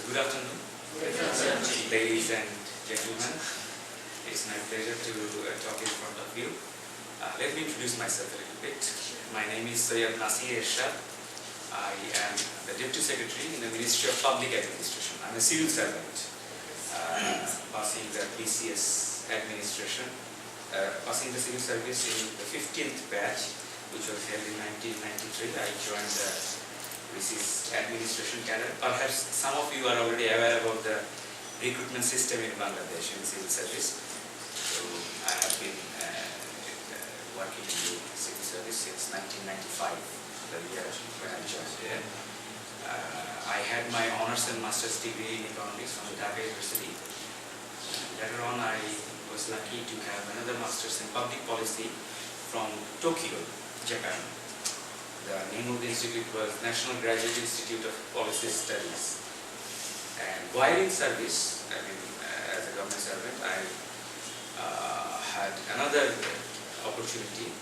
Good afternoon, ladies and gentlemen. It's my pleasure to talk in front of you. Let me introduce myself a little bit. My name is Sayyid Nasir Irshad. I am the Deputy Secretary in the Ministry of Public Administration. I'm a civil servant, passing the PCS administration, passing the civil service in the 15th batch, which was held in 1993. I joined the BCS administration cadre. Perhaps some of you are already aware about the recruitment system in Bangladesh in civil service. So I have been working in the civil service since 1995, the year when I joined there. I had my honors and master's degree in economics from the Dhaka University. Later on, I was lucky to have another master's in public policy from Tokyo, Japan. The name of the institute was National Graduate Institute of Policy Studies. And while in service, as a government servant, I had another opportunity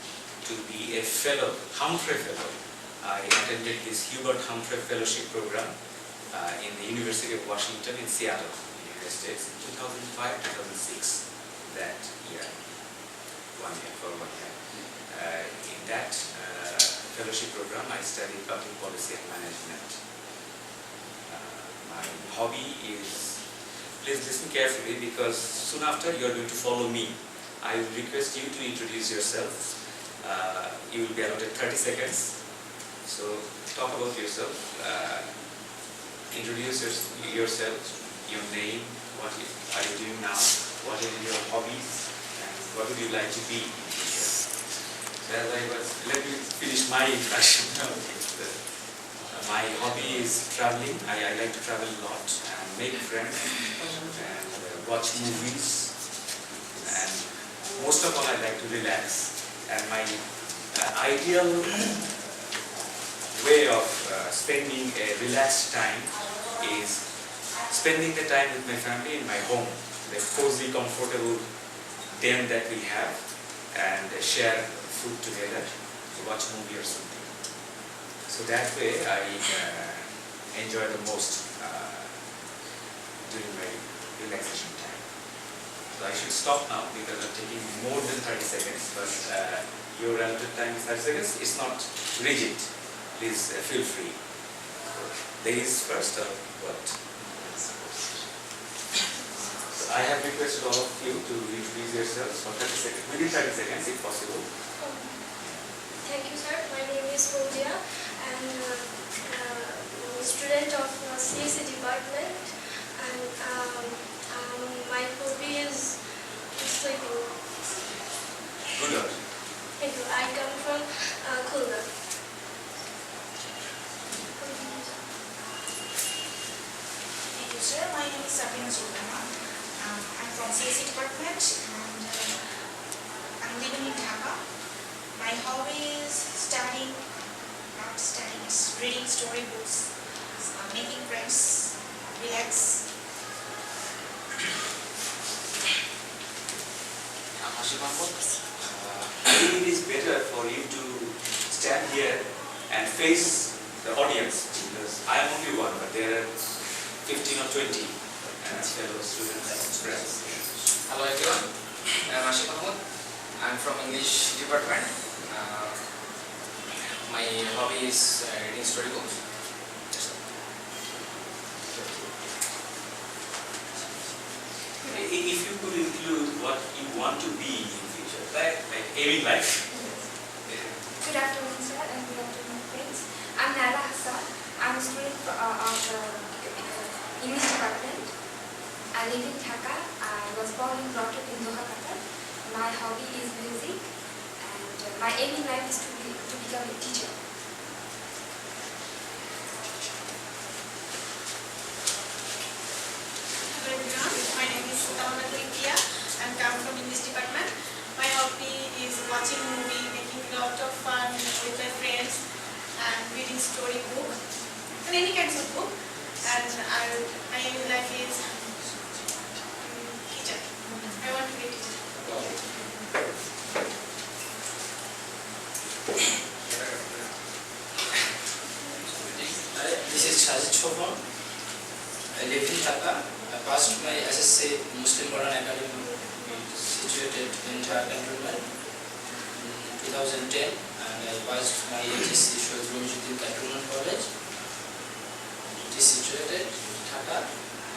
to be a fellow, Humphrey Fellow. I attended this Hubert Humphrey Fellowship program in the University of Washington in Seattle, in the United States, in 2005-2006, that year, for 1 year. In that fellowship program, I studied public policy and management. My hobby is, please listen carefully because soon after you are going to follow me. I will request you to introduce yourself. You will be allotted 30 seconds. So talk about yourself. Introduce yourself, your name, what are you doing now, what are your hobbies, and what would you like to be in the future. Let me finish my introduction. My hobby is traveling. I like to travel a lot and make friends and watch movies. And most of all, I like to relax. And my ideal way of spending a relaxed time is spending the time with my family in my home, the cozy, comfortable den that we have, and share food together, to watch a movie or something. So that way I enjoy the most during my relaxation time. So I should stop now because I'm taking more than 30 seconds, but your allotted time is 30 seconds. It's not rigid. Please feel free. Ladies first or what? So I have requested all of you to introduce yourselves for 30 seconds, within 30 seconds if possible. Thank you, sir. My name is Faudia. I'm a student of CSE department, and my hobby is sleeping. Good. Thank you. I come from Khulna. Thank you, sir. My name is Sabina Sultana. I'm from CSE department, and I'm living in Dhaka. My hobby is studying, not studying, it's reading storybooks, making friends, relax. I think it is better for you to stand here and face the audience because I am only one, but there are 15 or 20 fellow students and friends. Hello everyone, I am Ashif Mahmood. I am from English department. My hobby is reading storybooks. If you could include what you want to be in future, like aiming life. Good afternoon, sir, and good afternoon, friends. I'm Naila Hassan. I'm a student of the English department. I live in Dhaka. I was born and brought up in Doha, Qatar. My hobby is music, and my aim in life is to become a teacher. Hello everyone, my name is Tamana Priya. I'm come from English department. My hobby is watching movie, making a lot of fun with my friends, and reading storybook and any kinds of book. And my aim in life is teacher. I want to be a teacher. This is Sajid Chopra. I live live in Dhaka. I passed my SSC Muslim Quran Academy situated in Dhaka Cantonment in 2010, and I passed my HSC Shoaib Mujiddin Cantonment College. It is situated in Dhaka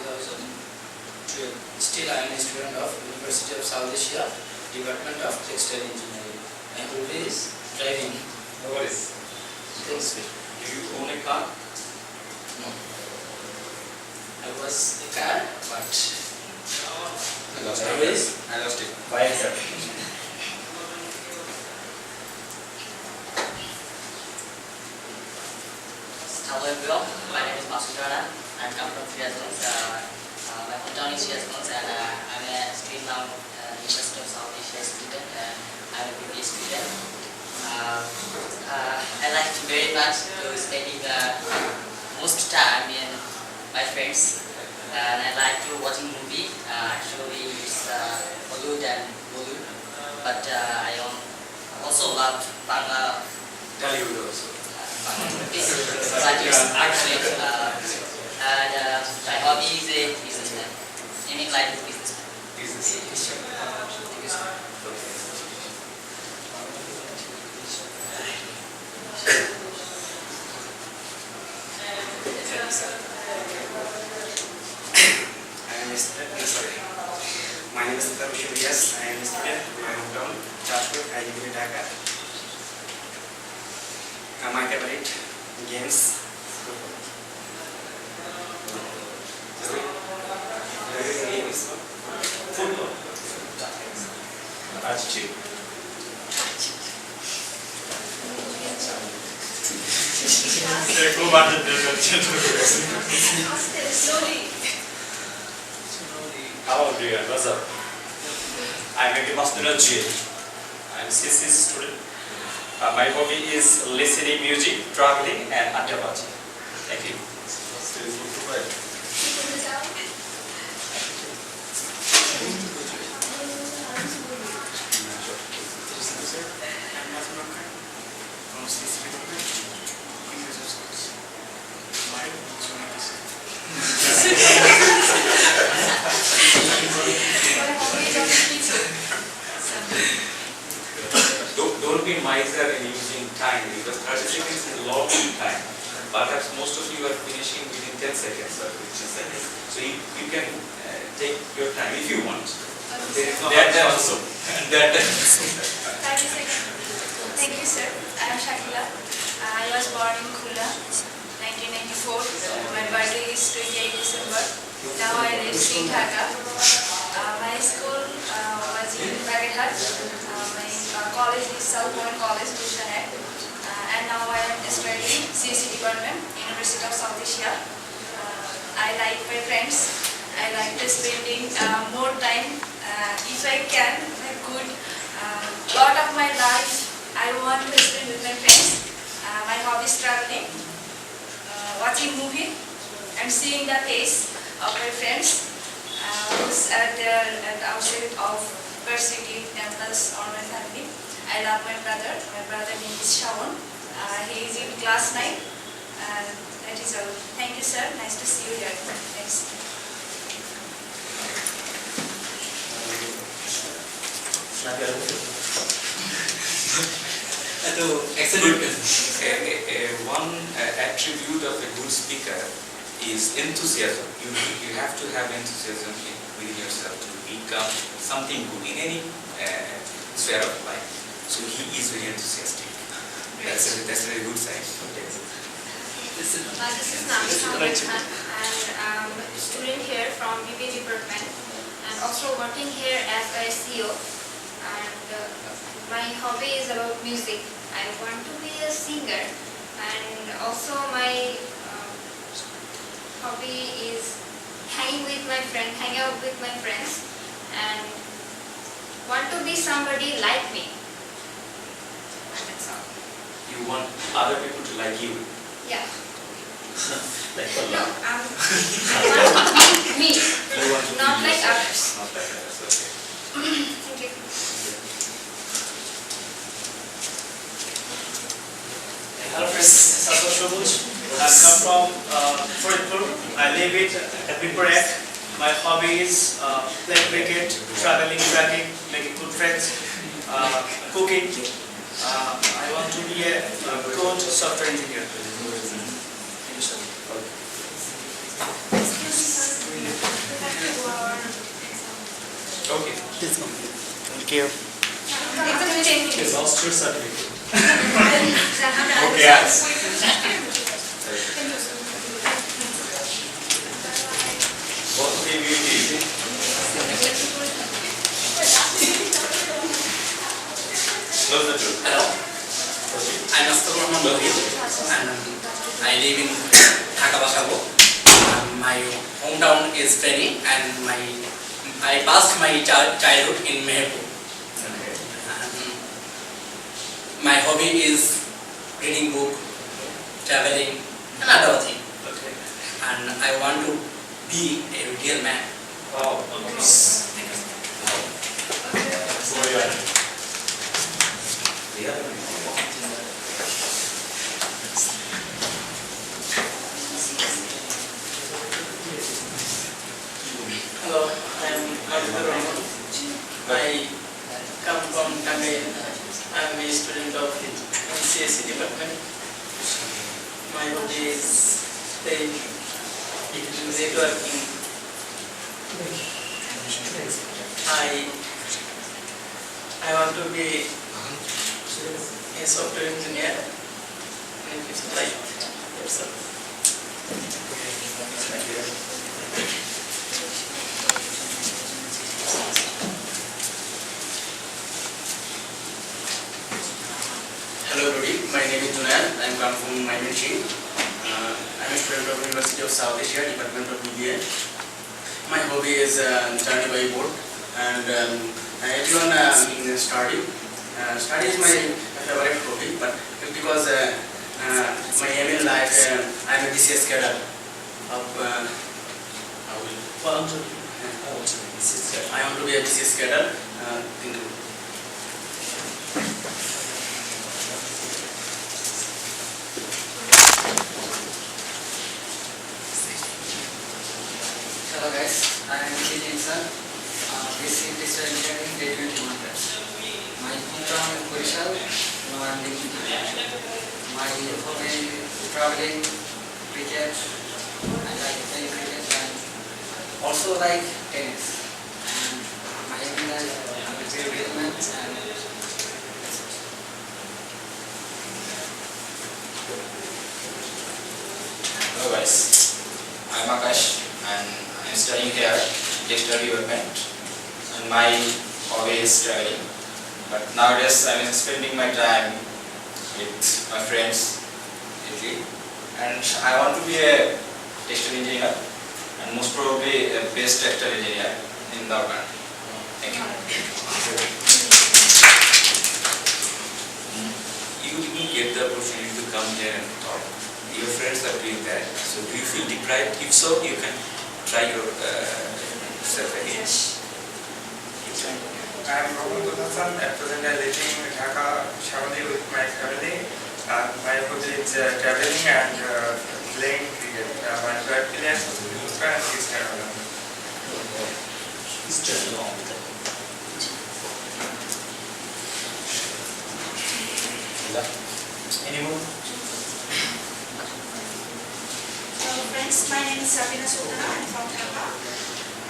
2012. Still I am a student of University of South Asia, Department of Textile Engineering. My hobby is driving. No worries. Thanks. Do you own a car? No. I was a car, but I lost always it. I lost it. Why is that? Hello everyone, my name is Masud Rana. I come from Sierra. My hometown is Sierra, and I'm a student now, University of South Asia student, and I'm a PhD student. I like very much to spending most time in my friends, and I like to watching movie. Actually, it's Hollywood and Bollywood, but I also love Bangla. Tollywood also. But it's actually, and my hobby is a businessman. I mean, like a businessman. Business. My name is Tarush Yes, I am a student in my hometown, Jashpur, I live in Dhaka. My favorite games. Football. Attitude. Slowly. How old are you? What's up? I'm a Masnuna Jain. I'm a CC student. My hobby is listening music, traveling, and underwater. Thank you. Don't be miser in using time, because 30 seconds is a long time. Perhaps most of you are finishing within 10 seconds or 15 seconds. So you can take your time if you want. There is no That also. That 30 seconds. Thank you, sir. I am Shakila. I was born in Khula, 1994. My birthday is 28 December. Now I live in Dhaka. My school was in Baghat. My college is South Point College, Dushanat. And now I am studying CSE Department, University of South Asia. I like my friends. I like to spending more time. If I can, I could. Lot of my life I want to spend with my friends. My hobby is traveling, watching movie, and seeing the face of my friends who's at outside of per city temples or my family. I love my brother. My brother name is Shawan. He is in class 9. That is all. Thank you, sir. Nice to see you here. Thanks. One attribute of a good speaker is enthusiasm. You have to have enthusiasm within yourself to become something good in any sphere of life. So he is very enthusiastic. That's a very good sign. This is Nami Khan, and I'm a student here from BBA department, and also working here as a CEO. And my hobby is about music. I want to be a singer, and also my hobby is hang out with my friends, and want to be somebody like me. And that's all. You want other people to like you. Yeah. Like for No, love. I want me, You want to not be like yourself. others. Not like others. Okay. Thank you. Hello friends, Santosh Shobuj. come from Faridpur. I live in Bipurek. My hobby is playing cricket, traveling, trekking, making good friends, cooking. I want to be a good software engineer. Thank you, sir. Okay. Thank you. You lost your certificate. Okay, yes. Both of you will be. Close the door. Hello, I'm Astor Rahman Lohit and I live in Dhaka Bashago. My hometown is Feni and I passed my childhood in Meherpur. My hobby is reading book, traveling, and other thing. Okay. And I want to be a real man. Wow. Okay. Who are you? Hello, I am Majidur Rahman. I come from Tangai. I am a student of CSE department. My hobby is playing networking. I want to be a software engineer. And it's like that's all. Hello everybody, my name is Junaid. I come from Mymensingh. I am a student of University of South Asia, Department of BBA. My hobby is journey by boat, and everyone study. Study is my favorite hobby, but because my aim in life, I am a BCS cadre of. I want to be a BCS cadre. Hello guys, I am K. Jensen. This is Digital Engineering Day 21 class. My hometown is Burishal. Now I am living here. My hobby is traveling, cricket. I like playing cricket and also like tennis. And my aim in life is to be a real man and Hello guys, I'm Akash and I'm studying here digital development and my hobby is traveling. But nowadays I'm spending my time with my friends lately and I want to be a textile engineer and most probably a best textile engineer in the world. Thank you. You didn't get the opportunity to come here and talk. Your friends are doing that. So do you feel deprived? If so, you can try your self again. I am Rohan Dodhasan. At present I live in Dhaka, Shavali with my family. My hobby is traveling and playing cricket. My favorite players are Luthra and Cristiano Ronaldo. Any more? Hello friends, my name is Sabina Sultana. I'm from Dhaka.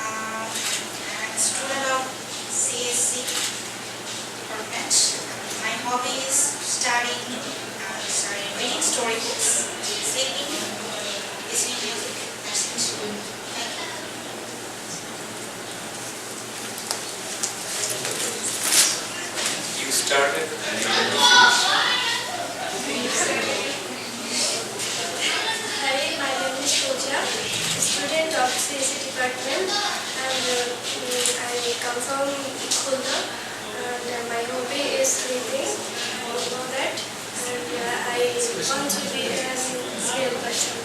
I'm a student of CSE department. My hobby is reading storybooks, sleeping, listening music. That's it. Thank you. You started and you will finish. Hi, my name is Pooja, student of CSE department, and I come from Khulna, and my hobby is reading. I know that, and I want to be a real person.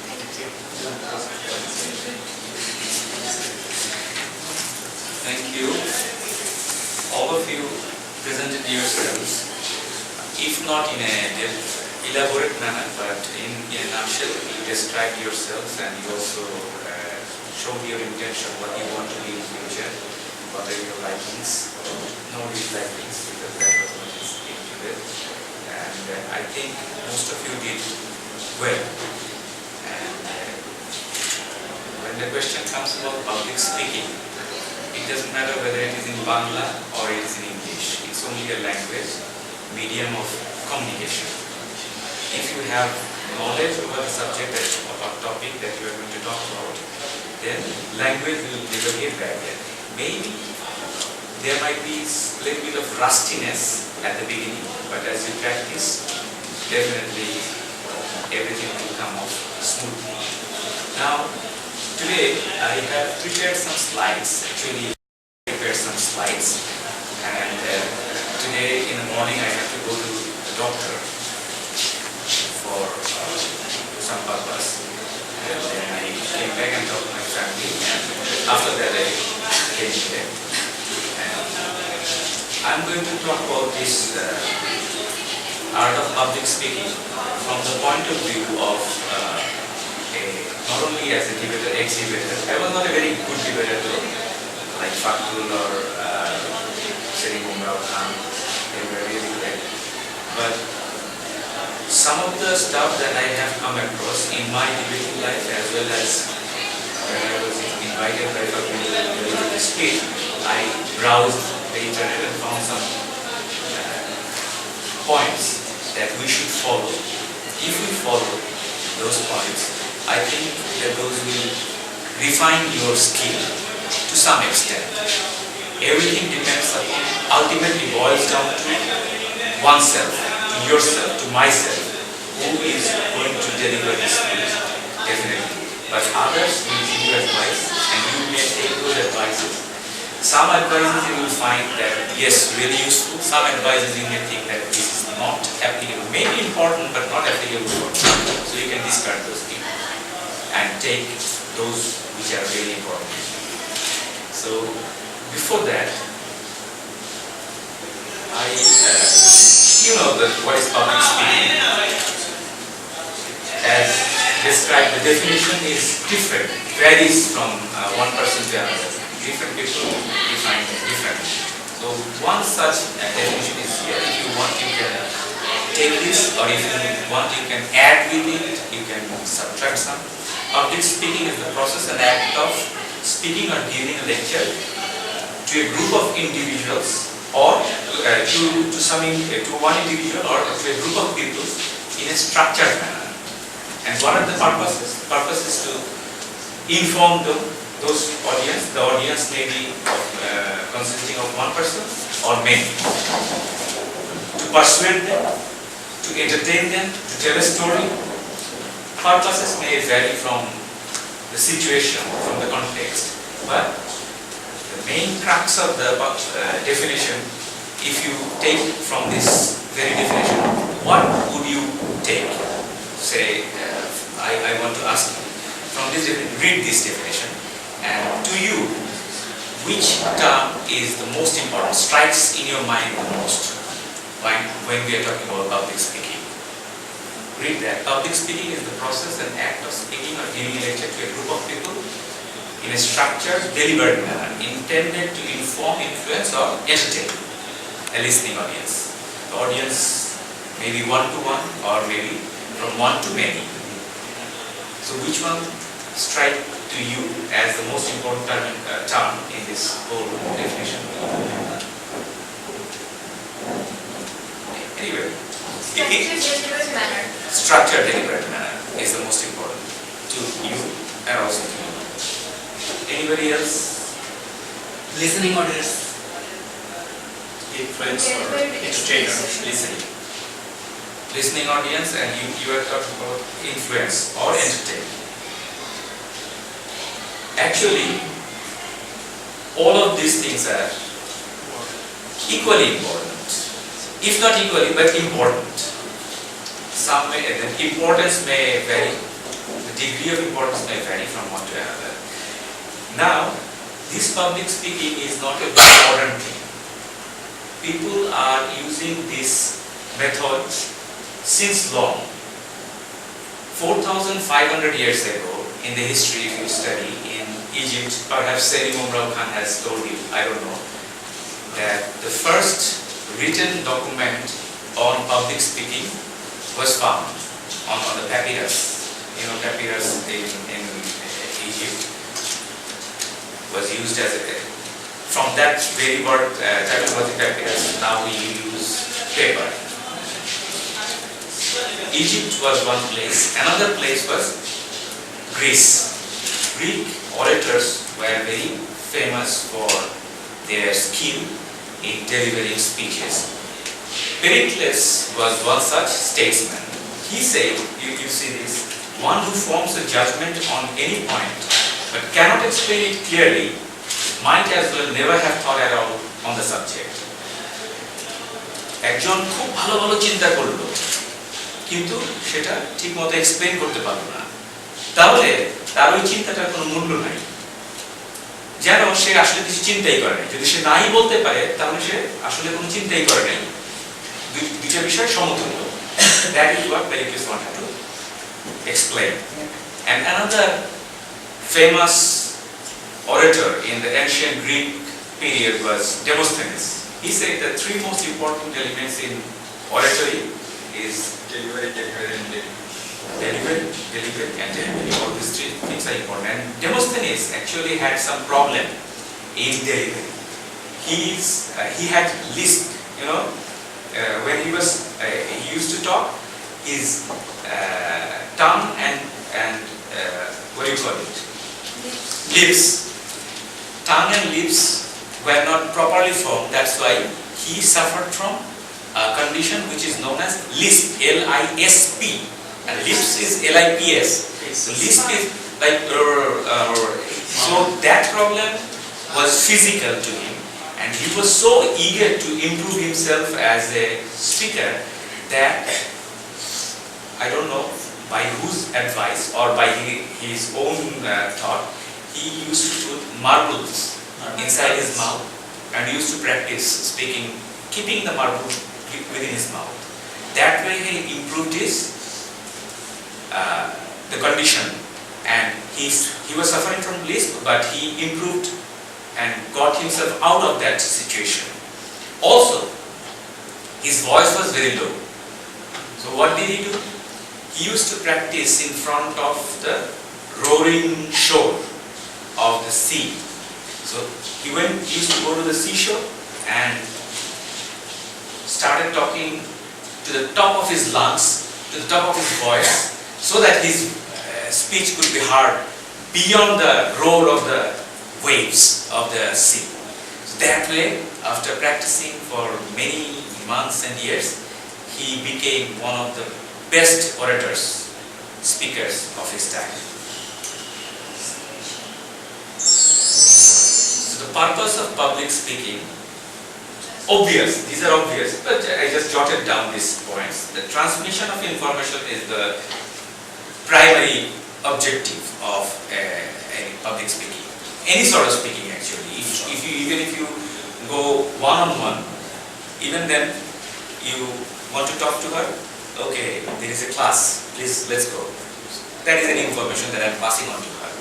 Thank you. Thank you. All of you presented yourselves, if not in a depth, elaborate manner, but in a nutshell, you described yourselves and you also showed your intention, what you want to be in future, what are your likings, no dislikings, because that was what is into it. And I think most of you did well. And when the question comes about public speaking, it doesn't matter whether it is in Bangla or it is in English. It's only a language, medium of communication. If you have knowledge over the subject or topic that you are going to talk about, then language will never get barrier. Maybe there might be a little bit of rustiness at the beginning, but as you practice, definitely everything will come off smoothly. Now, today I have prepared some slides. Actually, prepared some slides, and today in the morning I have to go to the doctor for some purpose, and then I came back and talked to my family, and after that I came here. And I'm going to talk about this art of public speaking from the point of view of not only as a debater, ex-debater. I was not a very good debater though, like Fakul or Selim Umar Khan. They were really great. But some of the stuff that I have come across in my debating life, as well as when I was invited by Fakul to speak, I browsed the internet and found some points that we should follow. If we follow those points, I think that those will refine your skill to some extent. Everything depends upon, ultimately boils down to oneself, to yourself, to myself, who is going to deliver this speech, definitely. But others will give you advice, and you may take those advices. Some advices you will find that, yes, really useful. Some advices you may think that this is not applicable, maybe important, but not applicable for you. So you can discard those things and take those which are really important. So before that, you know that what is public speaking. As described, the definition is different, varies from one person to another. Different people define it differently. So one such definition is here. If you want, you can take this, or if you want, you can add with it, you can subtract some. Public speaking is the process and act of speaking or giving a lecture to a group of individuals, or to one individual or to a group of people in a structured manner. And what are the purposes? The purpose is to inform those audience. The audience may be consisting of one person or many. To persuade them, to entertain them, to tell a story. Purposes may vary from the situation, from the context, but the main crux of the definition, if you take from this very definition, what would you take? Say, I want to ask you, from this read this definition, and to you, which term is the most important, strikes in your mind the most when we are talking about public speaking? Read that. Public speaking is the process and act of speaking or giving a lecture to a group of people in a structured, deliberate manner, intended to inform, influence, or entertain a listening audience. The audience may be one-to-one or maybe from one to many. So which one strike to you as the most important term in this whole definition? Anyway. Structured, deliberate manner is the most important to you and also to me. Anybody else? Listening audience. Influence or entertainer. Listening audience, and you are talking about influence or entertain. Actually, all of these things are equally important. If not equally, but important. The importance may vary, the degree of importance may vary from one to another. Now, this public speaking is not a modern thing. People are using this method since long. 4,500 years ago, in the history if you study in Egypt, perhaps Selim Umrao Khan has told you, I don't know, that the first written document on public speaking was found on the papyrus. You know, papyrus in Egypt was used as a, from that very word, typographic papyrus, now we use paper. Egypt was one place. Another place was Greece. Greek orators were very famous for their skill in delivering speeches. Pericles was one such statesman. He said, you see this, one who forms a judgment on any point but cannot explain it clearly might as well never have thought at all on the subject. একজন খুব ভালো ভালো চিন্তা করলো কিন্তু সেটা ঠিকমতো explain করতে পারলো না, তাহলে তার ওই চিন্তাটার কোনো মূল্য নাই, যেন সে আসলে কিছু চিন্তাই করে নাই। যদি সে নাই বলতে পারে তাহলে সে আসলে কোনো চিন্তাই করে নাই। দুইটা বিষয় সমতুল্য। That is what Pericles wanted to explain. And another famous orator in the ancient Greek period was Demosthenes. He said the three most important elements in oratory is delivery, and delivery. All these three things are important. And Demosthenes actually had some problem in delivery. He had lisp, you know, when he used to talk, his tongue and what do you call it? Lips. Tongue and lips were not properly formed. That's why he suffered from a condition which is known as lisp, L-I-S-P, and lips is L-I-P-S. So lisp is like so that problem was physical to him, and he was so eager to improve himself as a speaker that I don't know by whose advice or by his own thought, he used to put marbles inside his mouth and used to practice speaking, keeping the marble within his mouth. That way he improved the condition, and he was suffering from lisp, but he improved and got himself out of that situation. Also, his voice was very low. So what did he do? He used to practice in front of the roaring shore of the sea. So he used to go to the seashore and started talking to the top of his lungs, to the top of his voice, so that his speech could be heard beyond the roar of the waves of the sea. So that way, after practicing for many months and years, he became one of the best orators, speakers of his time. So the purpose of public speaking, obvious, these are obvious, but I just jotted down these points. The transmission of information is the primary objective of public speaking. Any sort of speaking actually. Even if you go one-on-one, even then you want to talk to her, okay, there is a class, please let's go. That is an information that I am passing on to her.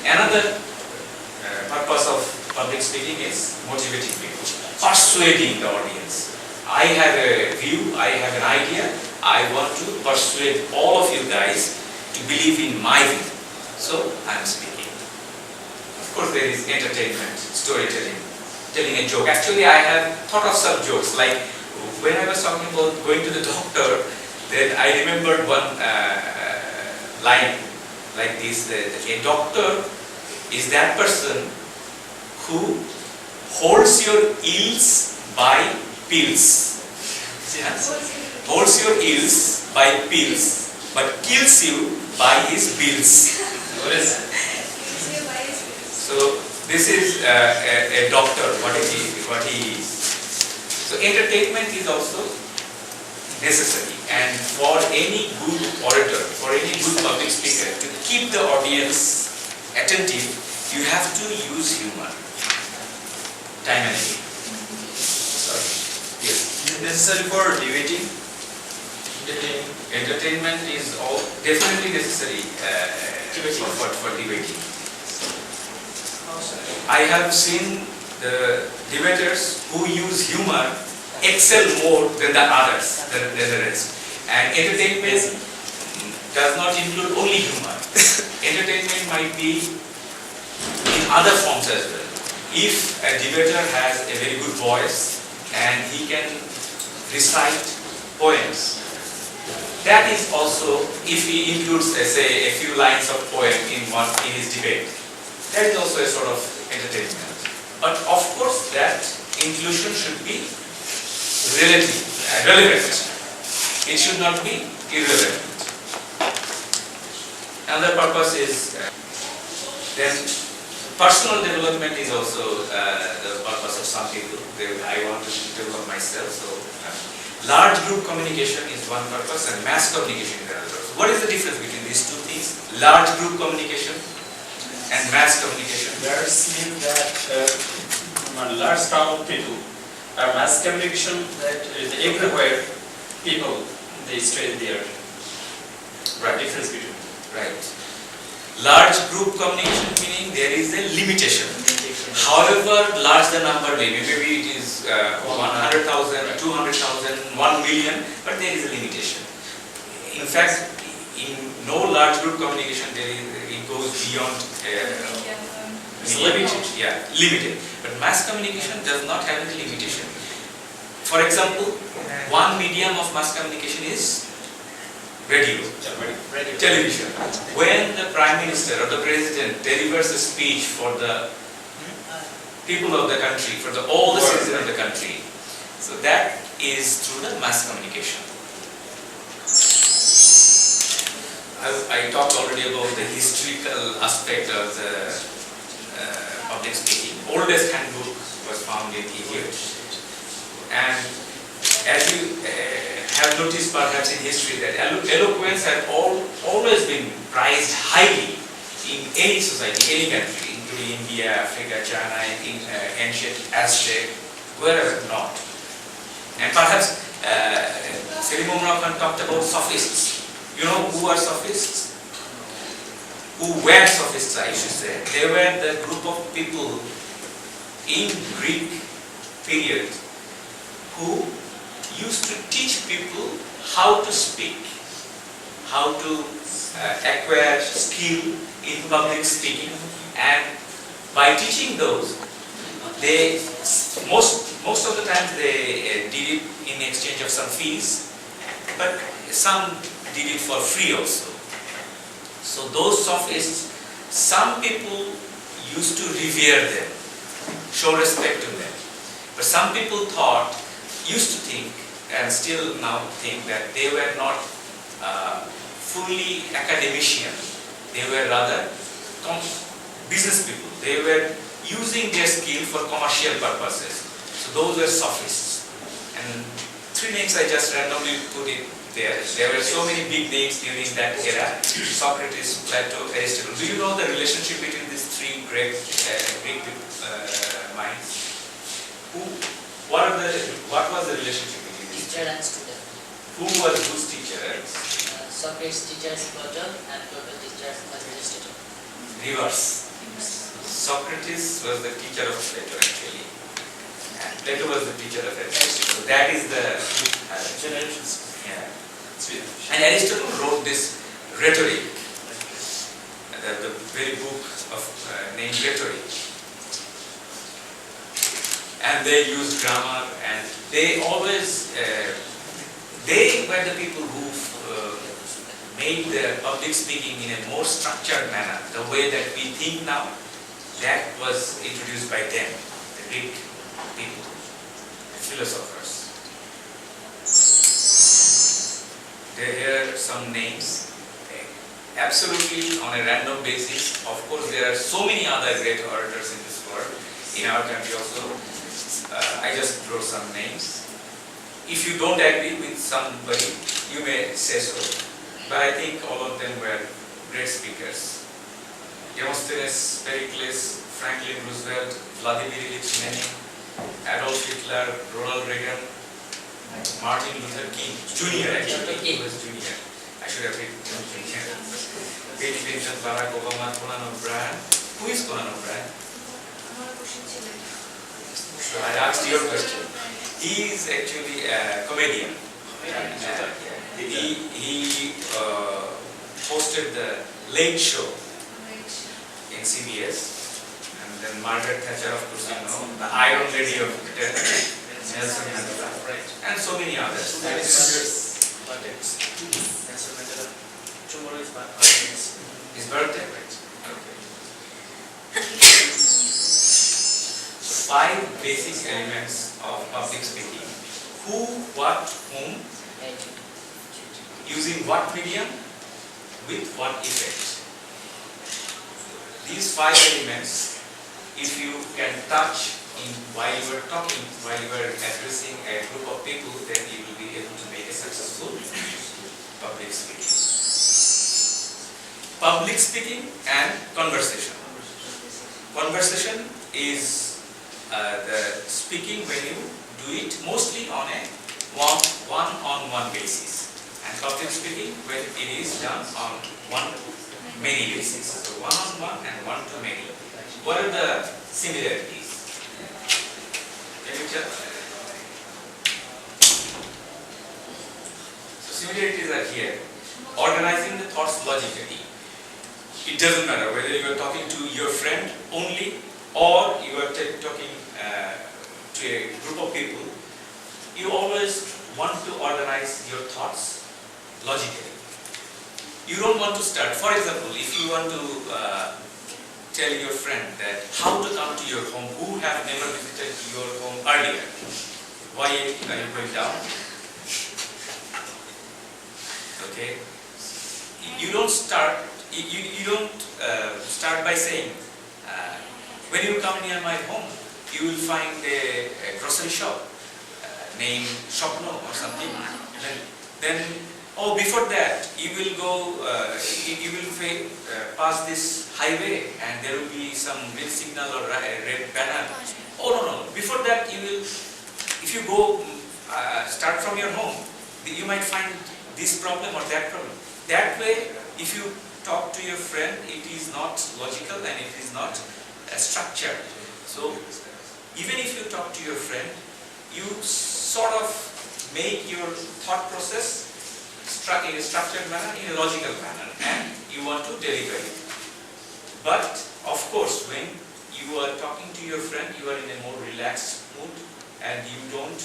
Another purpose of public speaking is motivating people, persuading the audience. I have a view, I have an idea, I want to persuade all of you guys to believe in my view. So I am speaking. Of course there is entertainment, storytelling, telling a joke. Actually I have thought of some jokes, like when I was talking about going to the doctor, then I remembered one line like this, that a doctor is that person who holds your ills by pills. Yes. Holds your ills by pills, but kills you by his bills. So this is a doctor, what he is. So entertainment is also necessary, and for any good orator, for any good public speaker, to keep the audience attentive, you have to use humor. Time and again. Sorry. Yes. Is it necessary for debating? Entertainment is definitely necessary for debating. I have seen the debaters who use humor excel more than the others, than the rest. And entertainment does not include only humor. Entertainment might be in other forms as well. If a debater has a very good voice and he can recite poems, that is also, if he includes, say, a few lines of poem in his debate, that is also a sort of entertainment. But of course, that inclusion should be relevant. It should not be irrelevant. Another purpose is then personal development is also the purpose of some people. I want to develop myself, so large group communication is one purpose and mass communication is another purpose. What is the difference between these two things? Large group communication and mass communication. Large means that large crowd of people. Mass communication that is everywhere people they stay there. Right. Difference between. Right. Large group communication meaning there is a limitation. However large the number may be, maybe it is 100,000, 200,000, 1 million, but there is a limitation. In fact, in no large group communication it goes beyond limited. But mass communication does not have any limitation. For example, one medium of mass communication is radio, television. When the Prime Minister or the President delivers a speech for the people of the country, for all the citizens of the country, so that is through the mass communication. I talked already about the historical aspect of the public speaking. Oldest handbook was found in Egypt. And as you have noticed perhaps in history that eloquence had always been prized highly in any society, any country, including India, Africa, China, ancient Aztec, wherever not. And perhaps Selim Omar Khan talked about sophists. You know who are sophists? Who were sophists, I should say. They were the group of people in Greek period who used to teach people how to speak, how to acquire skill in public speaking, and by teaching those, they most of the time they did it in exchange of some fees, but some did it for free also. So those sophists, some people used to revere them, show respect to them, but some people used to think, and still now think, that they were not fully academician. They were rather business people. They were using their skill for commercial purposes. So those were sophists. And 3 names I just randomly put it there. There were so many big names during that era: Socrates, Plato, Aristotle. Do you know the relationship between these 3 great Greek minds? What was the relationship between these? Teacher and student. Who was whose teacher? Socrates teaches Plato and Plato teaches Aristotle. Reverse. Socrates was the teacher of Plato actually, and Plato was the teacher of Aristotle. That is the generations. And Aristotle wrote this rhetoric, the very book of named Rhetoric. And they used grammar, and they always, they were the people who made the public speaking in a more structured manner. The way that we think now, that was introduced by them, the Greek people, the philosophers. There are some names, absolutely on a random basis. Of course, there are so many other great orators in this world, in our country also. I just wrote some names. If you don't agree with somebody, you may say so. But I think all of them were great speakers. Demosthenes, Pericles, Franklin Roosevelt, Vladimir Ilyich Lenin, Adolf Hitler, Ronald Reagan, Martin Luther King Jr. actually. King. He was Junior. I should have written Junior. Bill Clinton, Barack Obama, Conan O'Brien. Who is Conan O'Brien? So I asked your question. He is actually a comedian. He hosted the Late Show in CBS, and then Margaret Thatcher, of course, you know, the Iron Lady of Britain, Nelson Mandela, and so many others. Tomorrow is birthday. His birthday, right? Okay. So 5 basic elements of public speaking: who, what, whom, using what medium, with what effect. These 5 elements, if you can touch in while you are talking, while you are addressing a group of people, then you will be able to make a successful public speaking. Public speaking and conversation. Conversation is the speaking when you do it mostly on a one-on-one basis, and public speaking when it is done on one-to-many basis. So one-on-one and one-to-many. What are the similarities? Can you tell? So similarities are here. Organizing the thoughts logically. It doesn't matter whether you are talking to your friend only or you are talking to a group of people. You always want to organize your thoughts logically. You don't want to start. For example, if you want to tell your friend that how to come to your home, who have never visited your home earlier, why are you going down? Okay. You don't start. You don't start by saying, when you come near my home, you will find a grocery shop named Shopno or something. Then, before that, you will go, you will pass this highway and there will be some red signal or red banner. Oh no, before that you will, if you go, start from your home, you might find this problem or that problem. That way, if you talk to your friend, it is not logical and it is not structured. So, even if you talk to your friend, you sort of make your thought process in a structured manner, in a logical manner, and you want to deliver it. But, of course, when you are talking to your friend, you are in a more relaxed mood and you don't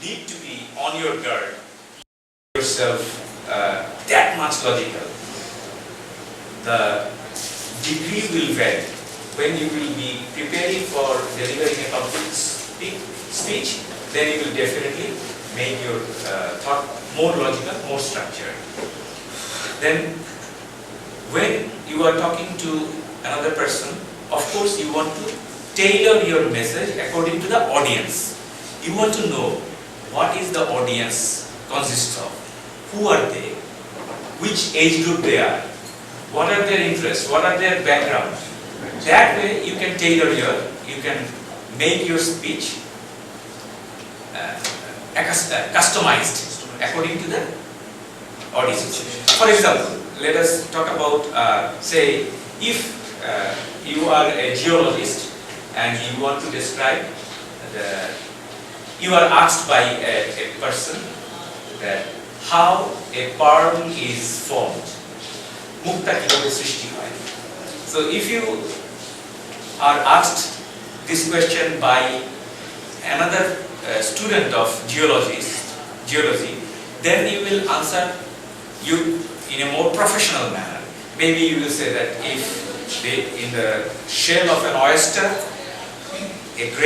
need to be on your guard. Yourself that much logical. The degree will vary. When you will be preparing for delivering a public speech, then you will definitely make your thought more logical, more structured. Then, when you are talking to another person, of course you want to tailor your message according to the audience. You want to know what is the audience consists of, who are they, which age group they are, what are their interests, what are their background. That way you can tailor you can make your speech customized according to the audience. For example, let us talk about, say, if you are a geologist and you want to describe you are asked by a person that how a pearl is formed. Mukta kibabe srishti hoy. So if you are asked this question by another student of geology, then you will answer you in a more professional manner. Maybe you will say that if in the shell of an oyster, if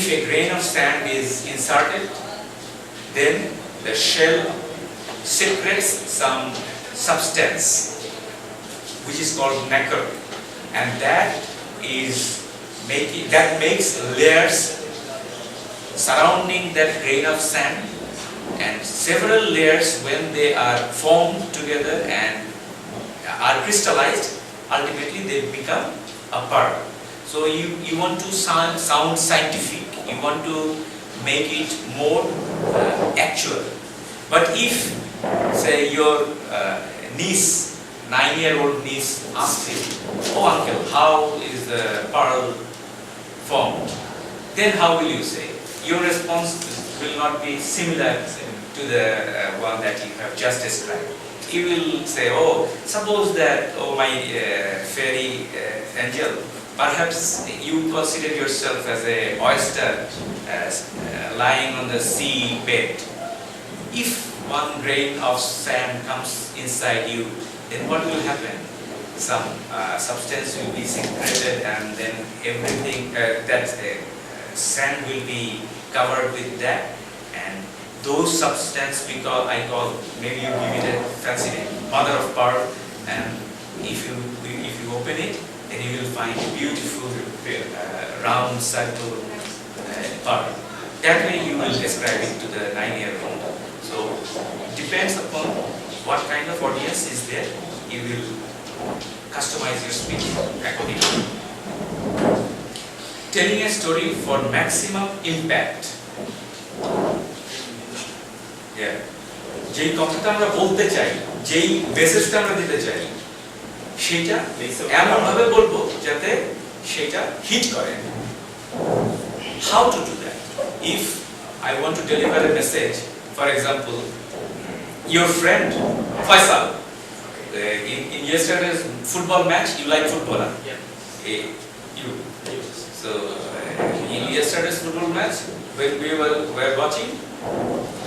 a grain of sand is inserted, then the shell secretes some substance which is called nacre, and that makes layers surrounding that grain of sand, and several layers, when they are formed together and are crystallized, ultimately they become a pearl. So you want to sound scientific, you want to make it more actual. But if, say, your niece, 9-year-old niece, asks you, "Oh uncle, how is the pearl formed?" then how will you say? Your response will not be similar to the one that you have just described. You will say, "Oh, suppose that, oh my fairy angel, perhaps you consider yourself as a oyster lying on the sea bed. If one grain of sand comes inside you, then what will happen? Some substance will be secreted, and then everything that sand will be covered with that, and those substance I call, maybe you give it a fancy name, mother of pearl, and if you open it, then you will find a beautiful round circle pearl. That way you will describe it to the 9-year-old. So depends upon what kind of audience is there, you will customize your speech accordingly. Telling a story for maximum impact. যেই কথাটা আমরা বলতে চাই, যেই মেসেজটা আমরা দিতে চাই, সেটা এমন ভাবে বলবো যাতে সেটা হিট করে। How to do that? If I want to deliver a message, for example, your friend Faisal, in yesterday's football match, you like football, huh? You. So in yesterday's football match, when we were watching,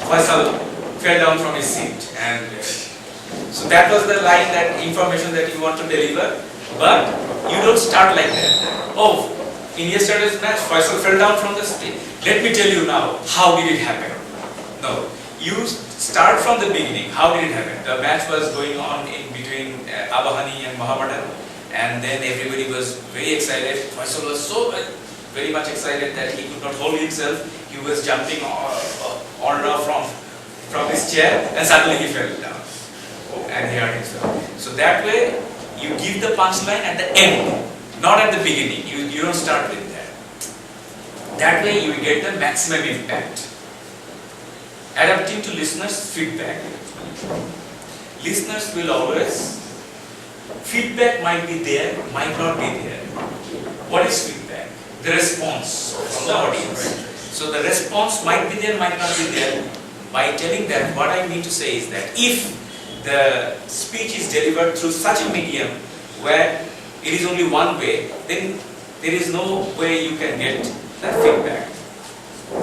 Faisal fell down from his seat, and so that was the line, that information that you want to deliver. But you don't start like that. Oh, in yesterday's match, Faisal fell down from the seat. Let me tell you now, how did it happen? No, you start from the beginning. How did it happen? The match was going on in between Abahani and Mohammedan, and then everybody was very excited. Faisal was so very much excited that he could not hold himself. He was jumping on and off from his chair, and suddenly he fell down and he hurt himself. So that way you give the punchline at the end, not at the beginning. You don't start with that. That way you will get the maximum impact. Adapting to listeners' feedback. Listeners will always, feedback might be there, might not be there. What is feedback? The response from the audience. So the response might be there, might not be there. By telling that, what I mean to say is that if the speech is delivered through such a medium where it is only one way, then there is no way you can get that feedback.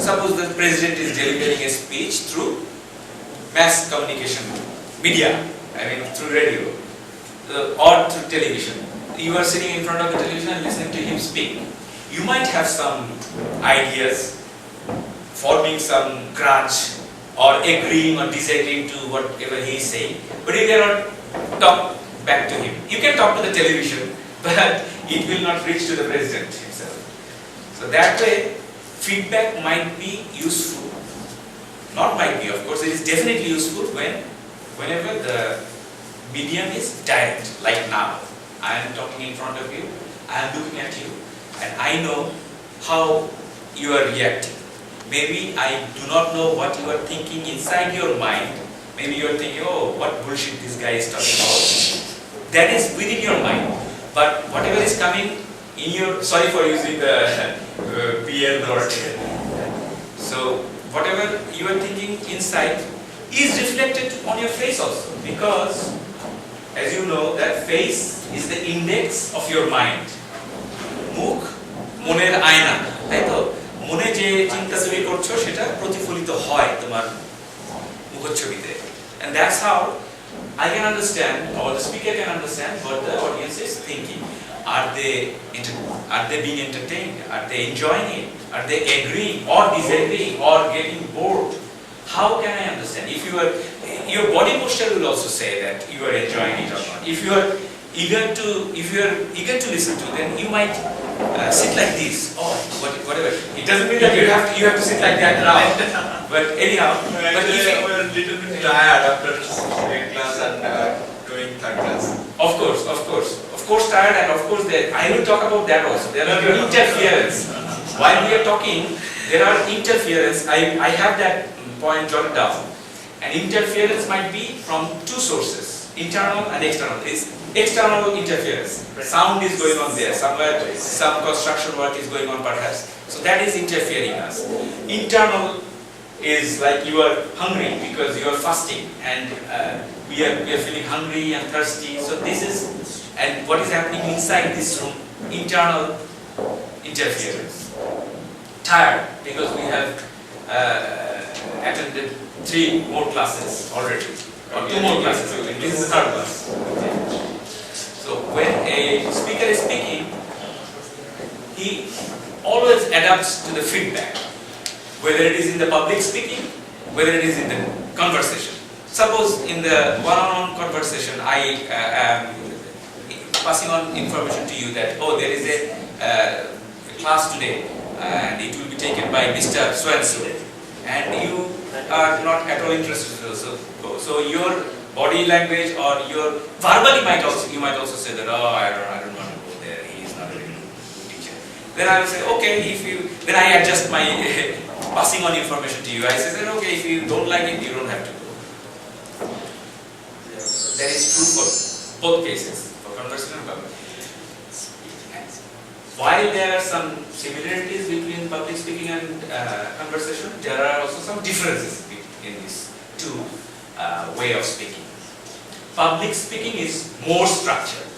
Suppose the president is delivering a speech through mass communication media, through radio or through television. You are sitting in front of the television and listening to him speak. You might have some ideas, forming some grudge, or agreeing or disagreeing to whatever he is saying, but you cannot talk back to him. You can talk to the television, but it will not reach to the president himself. So that way, feedback might be useful. Not might be, of course, it is definitely useful whenever the medium is direct, like now. I am talking in front of you, I am looking at you, and I know how you are reacting. Maybe I do not know what you are thinking inside your mind. Maybe you are thinking, "Oh, what bullshit this guy is talking about." That is within your mind. But whatever is coming in your, sorry for using the PL word. So whatever you are thinking inside is reflected on your face also. Because as you know, that face is the index of your mind. Mukh, moner aina. Taito? মনে যে চিন্তা তুমি করছো সেটা প্রতিফলিত হয় তোমার মুখচ্ছবিতে, and that's how I can understand, or the speaker can understand, what the audience is thinking. Are they being entertained? Are they enjoying it? Are they agreeing or disagreeing or getting bored? How can I understand? If your body posture will also say that you are enjoying it or not. If you are eager to listen to, then you might sit like this, or whatever. It doesn't mean that you have to sit like that now. But anyhow, but if you were a little bit tired after second class and doing third class. Of course tired, and of course I will talk about that also. There are interference. While we are talking, there are interference. I have that point jotted down. And interference might be from two sources, internal and external. It's external interference. Sound is going on there, somewhere some construction work is going on perhaps. So that is interfering us. Internal is like you are hungry because you are fasting, and we are feeling hungry and thirsty. So this is, and what is happening inside this room, internal interference. Tired because we have attended 3 more classes already, or 2 more classes. This is the 3rd class. Okay. So when a speaker is speaking, he always adapts to the feedback, whether it is in the public speaking, whether it is in the conversation. Suppose in the one-on-one conversation, I am passing on information to you that, oh, there is a class today, and it will be taken by Mr. So-and-so, and you are not at all interested in also. So your body language or your verbally you might also say that, oh, I don't want to go there. He is not a very good teacher. Then I will say, okay, then I adjust my passing on information to you. I say, okay, if you don't like it, you don't have to go. That is true for both cases, for conversation and public. While there are some similarities between public speaking and conversation, there are also some differences in these two way of speaking. Public speaking is more structured.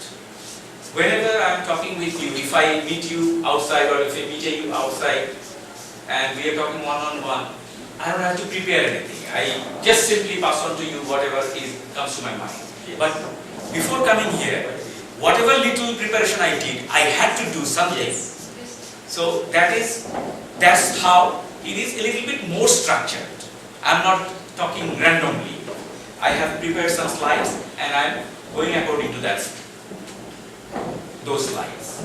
Whenever I am talking with you, if I meet you outside or if I meet you outside and we are talking one-on-one, I don't have to prepare anything. I just simply pass on to you whatever comes to my mind. But before coming here, whatever little preparation I did, I had to do something. So that's how it is a little bit more structured. I'm not talking randomly. I have prepared some slides and I'm going according to those slides.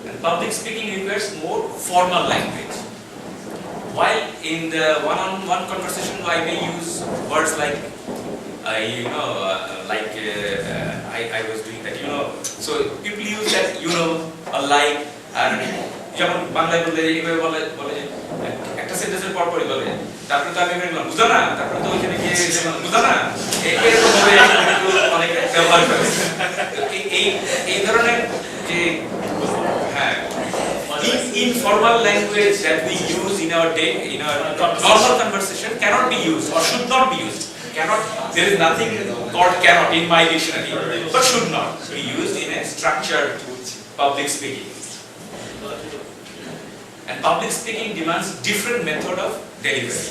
And public speaking requires more formal language. While in the one-on-one conversation, I may use words like, I was doing that, So people use that, like, and যেমন বাংলায় বললে এইভাবে বলে একটা সেন্টেন্সের পর পরই বলে তারপরে তো আমি বললাম বুঝো না তারপরে তো ওইখানে গিয়ে বুঝো না এরকম ভাবে অনেক ব্যবহার করে এই ধরনের যে informal language that we use in our normal conversation cannot be used or should not be used. There is nothing called cannot in my dictionary, but should not be used in a structured public speaking. And public speaking demands different method of delivery.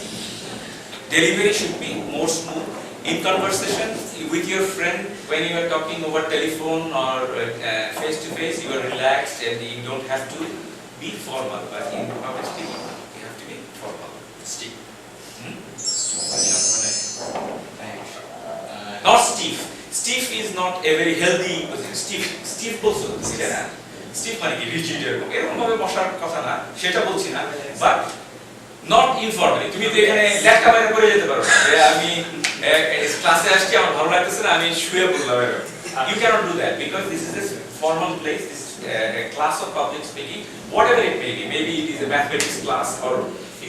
Delivery should be more smooth. In conversation with your friend, when you are talking over telephone or face to face, you are relaxed and you don't have to be formal. But in public speaking, you have to be formal. Stiff. Not stiff. Stiff is not a very healthy position. Stiff also. Stiff মানে কি rigid এরকম ভাবে বসার কথা না, সেটা বলছি না, but not informally. তুমি তো এখানে লেখা বাইরে করে যেতে পারো যে আমি ক্লাসে আসছি আমার ভালো লাগতেছে না আমি শুয়ে পড়লাম এরকম. You cannot do that because this is a formal place. This is a class of public speaking, whatever it may be. Maybe it is a mathematics class or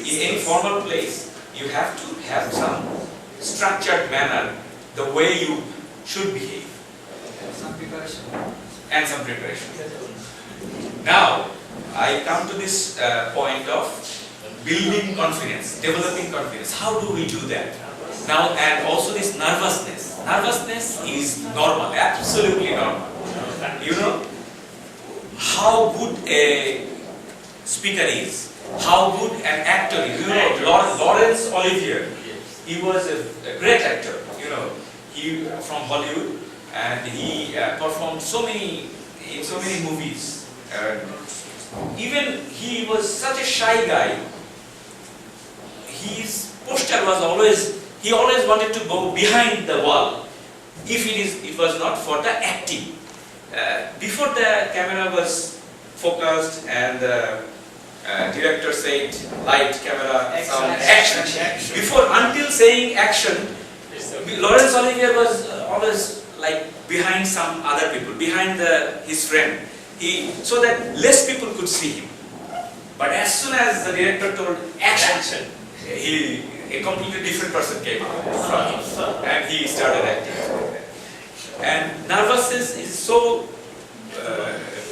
in any formal place. You have to have some structured manner, the way you should behave. And some preparation. Now, I come to this point of building confidence, developing confidence. How do we do that? Now, and also this nervousness. Nervousness is normal, absolutely normal. How good a speaker is, how good an actor is. Laurence Olivier, he was a great actor, he from Hollywood, and he performed in so many movies. Even he was such a shy guy. His posture was he always wanted to go behind the wall if it was not for the acting. Before the camera was focused and the director said light, camera, sound, action. Until saying action, Laurence Olivier was always like behind some other people, behind his friend, so that less people could see him. But as soon as the director told action, a completely different person came out from him, and he started acting. And nervousness is so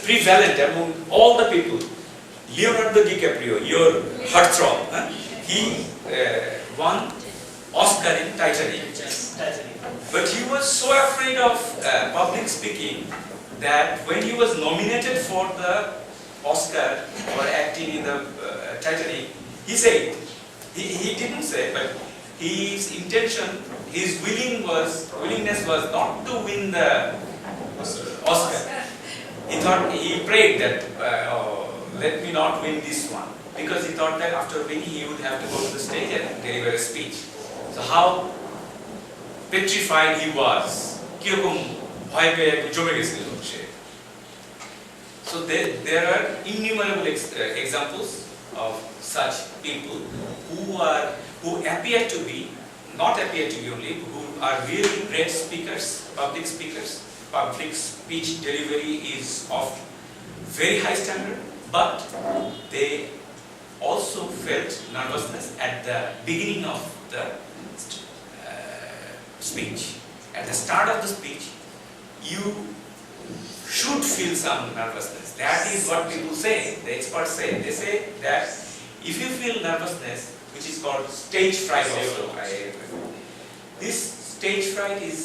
prevalent among all the people. Leonardo DiCaprio, your heartthrob, he won Oscar in Titanic. But he was so afraid of public speaking that when he was nominated for the Oscar for acting in the Titanic, he said, he didn't say, but his intention, his willingness was not to win the Oscar. He thought, he prayed that, let me not win this one, because he thought that after winning he would have to go to the stage and deliver a speech. So how petrified he was, কিরকম ভয় পেয়ে জমে গেছিল সে. So there are innumerable examples of such people who appear to be, not appear to be only, who are really great speakers, public speech delivery is of very high standard, but they also felt nervousness at the beginning of the speech. At the start of the speech, you should feel some nervousness. That is what people say, the experts say. They say that if you feel nervousness, which is called stage fright also, this stage fright is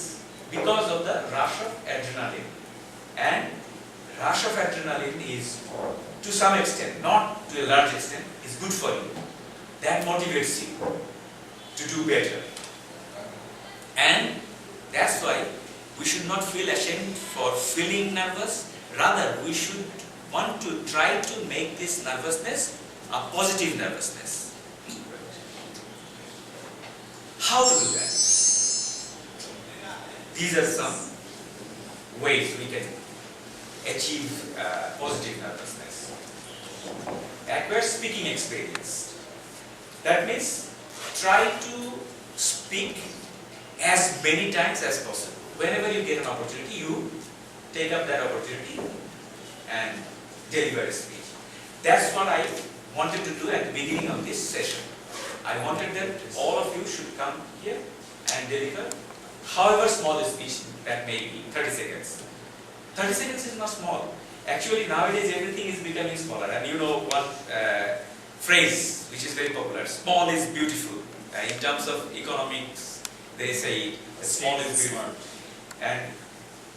because of the rush of adrenaline. And rush of adrenaline is, to some extent, not to a large extent, is good for you. That motivates you to do better. And that's why we should not feel ashamed for feeling nervous. Rather, we should want to try to make this nervousness a positive nervousness. How to do that? These are some ways we can achieve positive nervousness. Acquire speaking experience. That means try to speak as many times as possible. Whenever you get an opportunity, you take up that opportunity and deliver a speech. That's what I wanted to do at the beginning of this session. I wanted that all of you should come here and deliver however small a speech that may be, 30 seconds. 30 seconds is not small. Actually, nowadays everything is becoming smaller. And you know one phrase which is very popular, small is beautiful. In terms of economics, they say small is beautiful. And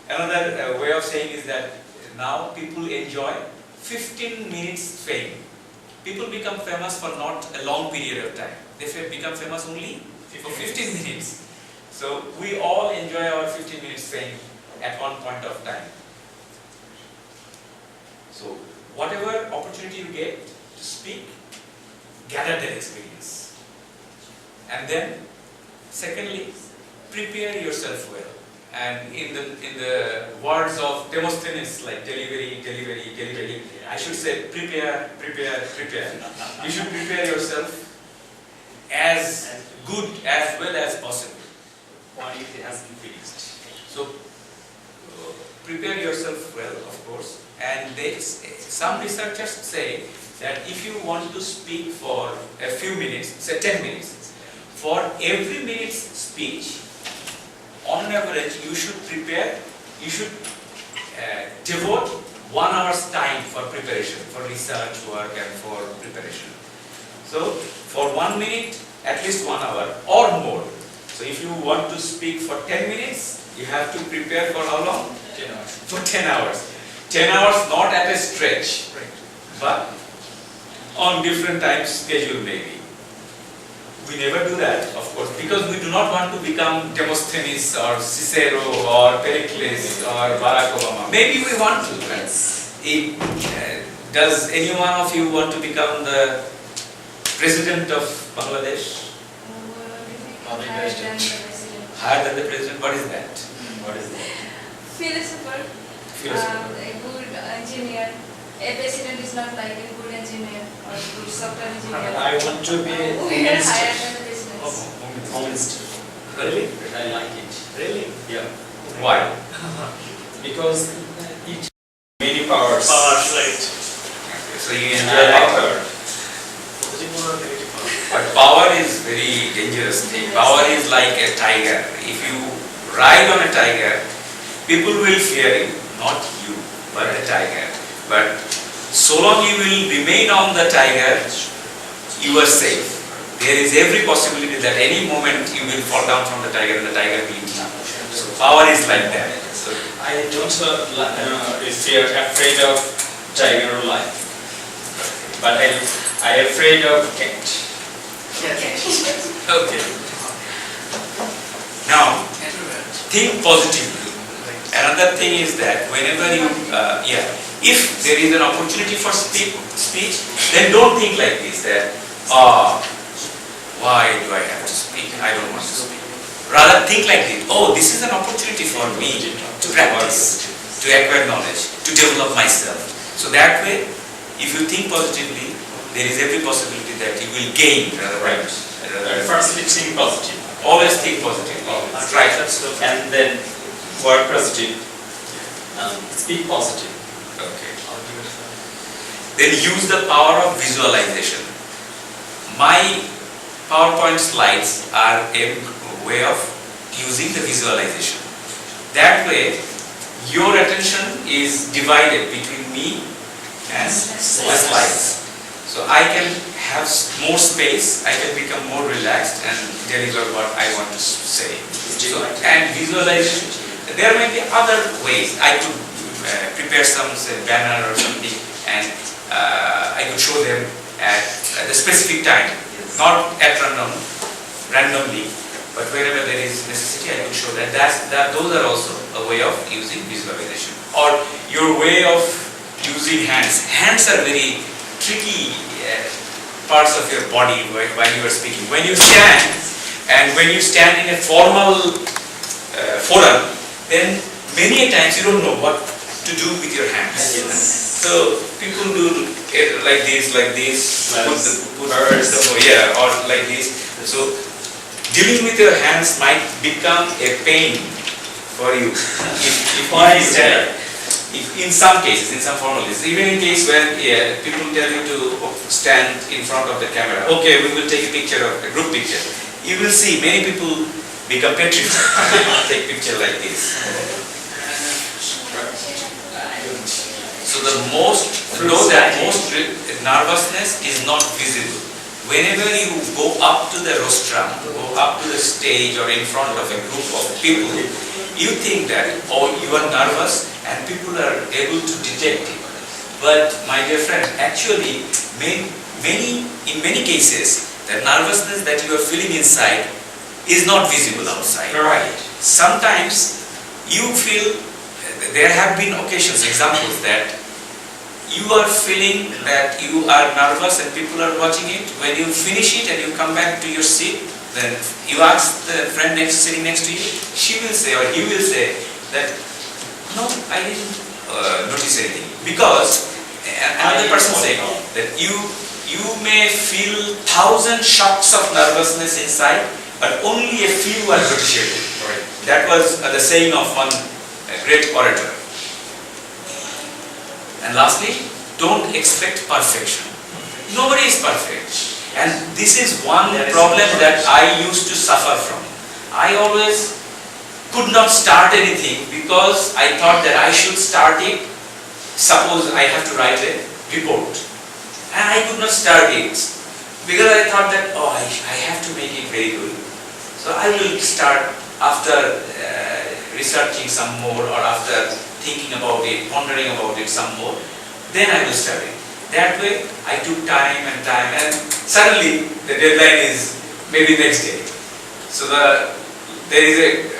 another way of saying is that now people enjoy 15 minutes fame. People become famous for not a long period of time. They become famous only for 15 minutes. So we all enjoy our 15 minutes fame at one point of time. So whatever opportunity you get to speak, gather that experience. And then, secondly, prepare yourself well. And in the words of Demosthenes, like delivery, I should say prepare. You should prepare yourself as good as well as possible. What if it hasn't finished? So prepare yourself well, of course. And some researchers say that if you want to speak for a few minutes, say 10 minutes, for every minute's speech, on average, you should devote 1 hour's time for preparation, for research work and for preparation. So, for 1 minute, at least 1 hour or more. So, if you want to speak for 10 minutes, you have to prepare for how long? 10 hours. For 10 hours. 10 hours not at a stretch, but on different time schedule maybe. We never do that, of course, because we do not want to become Demosthenes or Cicero or Pericles or Barack Obama. Maybe we want to. Does any one of you want to become the President of Bangladesh? Higher than the President? What is that? What is that? Philosopher. A good engineer. A president is not like a good engineer or a good software engineer. I want to be a We are higher than the presidents. home minister. Really? I like it. Really? Yeah. Why? Because it many powers. Powers, right. So you enjoy power. very dangerous thing. Power is like a tiger. If you ride on a tiger, people will fear you, not you, but the tiger. But so long you will remain on the tiger, you are safe. There is every possibility that any moment you will fall down from the tiger and the tiger will eat you. So power is like that. So I don't fear, afraid of tiger or lion, but I afraid of cat. okay. Now think positively. Another thing is that whenever you, if there is an opportunity for speech, then don't think like this, that, why do I have to speak? I don't want to speak. Rather think like this, this is an opportunity for me to practice, to acquire knowledge, to develop myself. So that way, if you think positively, there is every possibility that you will gain rather than. Firstly, think positive. Always think positive. Right. And then work positive. Speak positive. Okay. Then use the power of visualization. My PowerPoint slides are a way of using the visualization. That way, your attention is divided between me and the slides. So I can have more space, I can become more relaxed and deliver what I want to say. So, and visualization, there may be other ways. I could prepare some banner or something and I could show them at the specific time, not at randomly, but wherever there is necessity, I could show that. Those are also a way of using visualization. Or your way of using hands. Hands are very tricky parts of your body while you are speaking. When you stand, and when you stand in a formal forum, then many a times you don't know what to do with your hands. So people do it like this, put or like this. So dealing with your hands might become a pain for you. If in some cases, in some formalities, even in case when people tell you to stand in front of the camera, okay, we will take a picture of a group picture. You will see many people become petrified, take picture like this. So most nervousness is not visible. Whenever you go up to the rostrum, go up to the stage or in front of a group of people, you think that, you are nervous and people are able to detect it. But my dear friend, actually, in many cases, the nervousness that you are feeling inside is not visible outside. Right. Sometimes you feel, there have been occasions, examples that you are feeling that you are nervous and people are watching it. When you finish it and you come back to your seat, then you ask the friend sitting next to you, she will say or he will say that, no, I didn't notice anything. Because another person said that you may feel 1,000 shocks of nervousness inside, but only a few are noticeable. Right. That was the saying of one great orator. And lastly, don't expect perfection. Nobody is perfect. And this is one problem that I used to suffer from. I always could not start anything because I thought that I should start it. Suppose I have to write a report. And I could not start it because I thought that, I have to make it very good. So I will start after researching some more or after thinking about it, pondering about it some more. Then I will start it. That way, I took time and suddenly the deadline is maybe next day. So there is a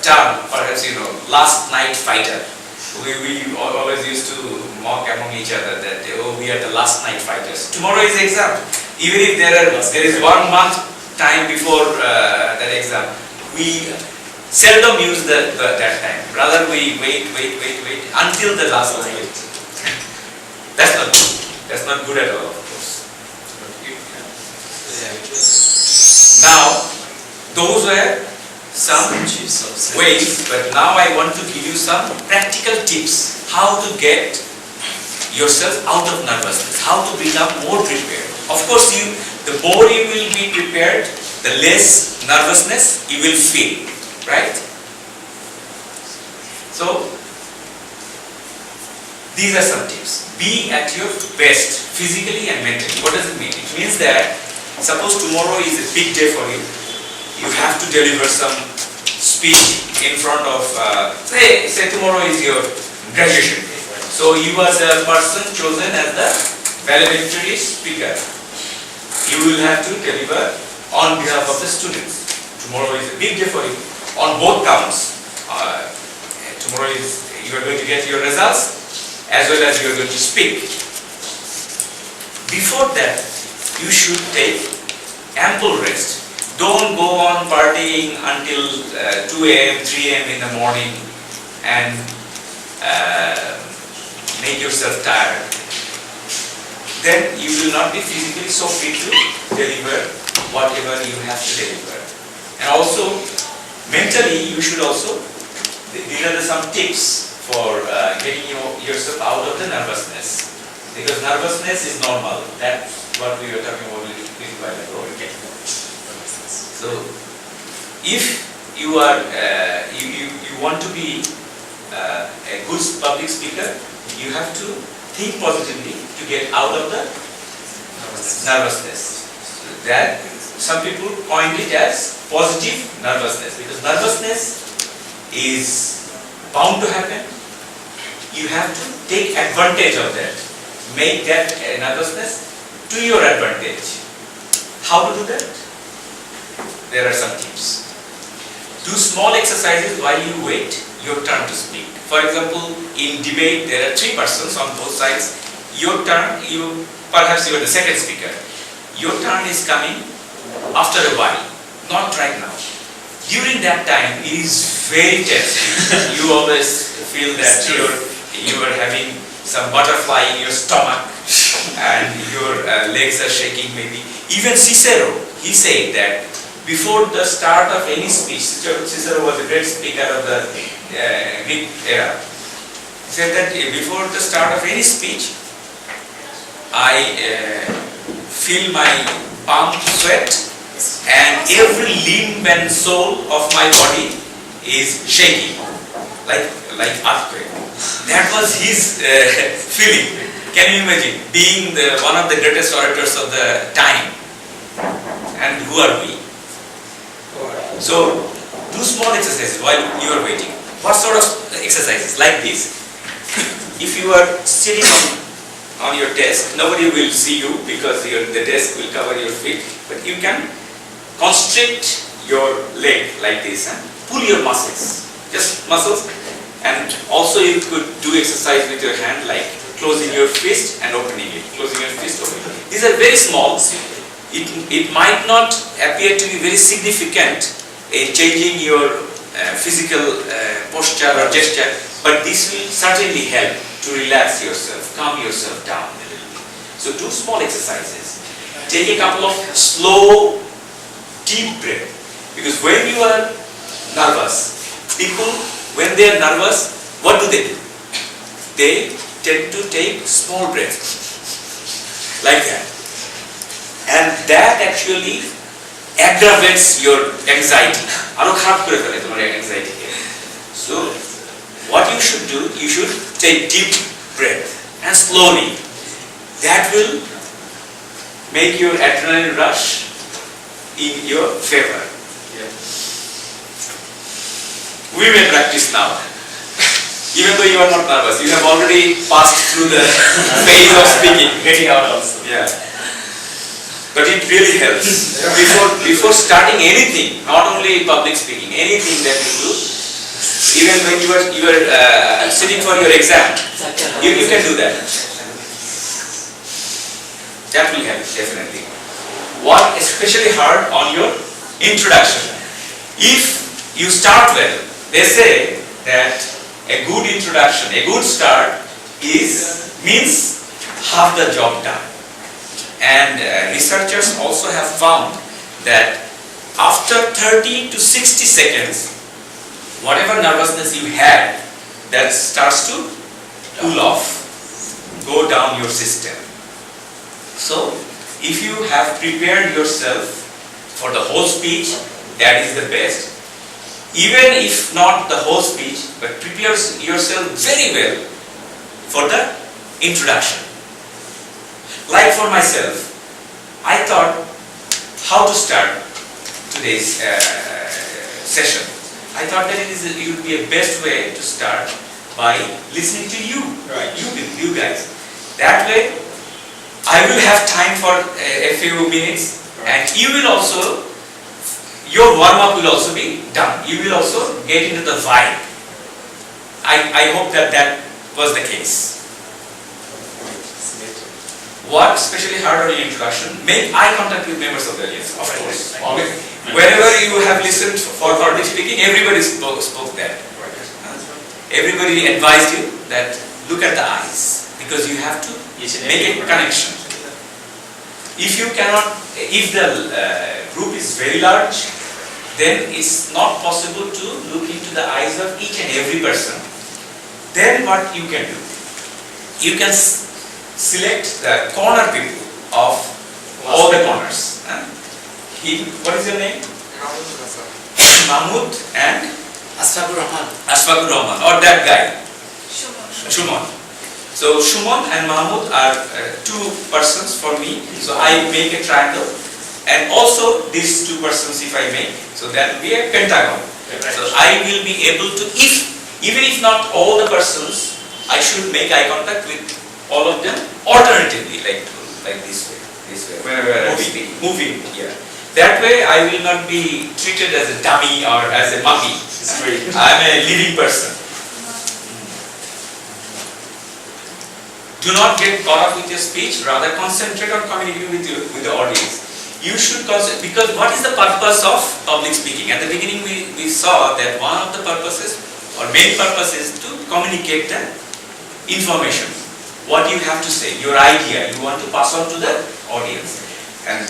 term, perhaps last night fighter. We always used to mock among each other that we are the last night fighters. Tomorrow is exam. Even if there is 1 month time before that exam, we seldom use that time. Rather, we wait until the last night. That's not good. That's not good at all, of course. Now, those were some ways, but now I want to give you some practical tips how to get yourself out of nervousness, how to become more prepared. Of course, the more you will be prepared, the less nervousness you will feel, right? So, these are some tips. Be at your best, physically and mentally. What does it mean? It means that, suppose tomorrow is a big day for you. You have to deliver some speech in front of, say tomorrow is your graduation day. So you are the person chosen as the valedictory speaker. You will have to deliver on behalf of the students. Tomorrow is a big day for you on both counts. Tomorrow is, you are going to get your results as well as you are going to speak. Before that, you should take ample rest. Don't go on partying until 2 a.m., 3 a.m. in the morning and make yourself tired. Then you will not be physically so fit to deliver whatever you have to deliver. And also, mentally, you should also, these are some tips for getting yourself out of the nervousness. Because nervousness is normal. That's what we were talking about a little while ago. So, if you are you want to be a good public speaker, you have to think positively to get out of the nervousness. That some people point it as positive nervousness, because nervousness is bound to happen. You have to take advantage of that. Make that nervousness to your advantage. How to do that? There are some tips. Do small exercises while you wait your turn to speak. For example, in debate there are 3 persons on both sides. Your turn, perhaps you are the second speaker. Your turn is coming after a while, not right now. During that time, it is very tense. You always feel that you are having some butterfly in your stomach and your legs are shaking maybe. Even Cicero, he said that before the start of any speech, Cicero was a great speaker of the Greek era. He said that before the start of any speech, I feel my palm sweat and every limb and soul of my body is shaking, like earthquake. That was his feeling. Can you imagine being one of the greatest orators of the time? And who are we? So, do small exercises while you are waiting. What sort of exercises? Like this. If you are sitting on your desk, nobody will see you because the desk will cover your feet. But you can constrict your leg like this and pull your muscles. Just muscles. And also you could do exercise with your hand like closing your fist and opening it. Closing your fist, opening it. These are very small. It might not appear to be very significant in changing your physical posture or gesture, but this will certainly help to relax yourself, calm yourself down a little bit. So do small exercises. Take a couple of slow, deep breath. Because when you are nervous, people, when they are nervous, what do? They tend to take small breaths, like that. And that actually aggravates your anxiety. So, what you should do, you should take deep breath and slowly. That will make your adrenaline rush in your favor. We may practice now. Even though you are not nervous, you have already passed through the phase of speaking. Getting out also. Yeah. But it really helps. Before starting anything, not only public speaking, anything that you do, even when you are sitting for your exam, you can do that. That will help, definitely. Work especially hard on your introduction. If you start well, they say that a good introduction, a good start means half the job done. And researchers also have found that after 30 to 60 seconds, whatever nervousness you had, that starts to cool off, go down your system. So, If you have prepared yourself for the whole speech, that is the best. Even if not the whole speech, but prepare yourself very well for the introduction. Like for myself, I thought how to start today's session. I thought that it would be a best way to start by listening to you, you guys. That way, I will have time for a few minutes, and you will also, your warm-up will also be done. You will also get into the vibe. I hope that was the case. What especially hard on the introduction, make eye contact with members of the audience, of course. Wherever you have listened for public speaking, everybody spoke that. Everybody advised you that look at the eyes, because you have to make a connection. If you cannot, if the group is very large, then it's not possible to look into the eyes of each and every person. Then what you can do? You can select the corner people of all the corners. What is your name? Mahmood and Asfaqur Rahman. Asfaqur Rahman, or that guy? Shumon. Shumon. So Shumon and Mahmood are two persons for me. So I make a triangle, and also these two persons, if I make, so that will be a pentagon. So I will be able to, even if not all the persons, I should make eye contact with all of them alternatively, like this way, whenever I speak, moving. Yeah. That way I will not be treated as a dummy or as a monkey. I am a living person. Do not get caught up with your speech, rather concentrate on communicating with the audience. You should concentrate, because what is the purpose of public speaking? At the beginning we saw that one of the purposes or main purpose is to communicate the information. What you have to say, your idea, you want to pass on to the audience. And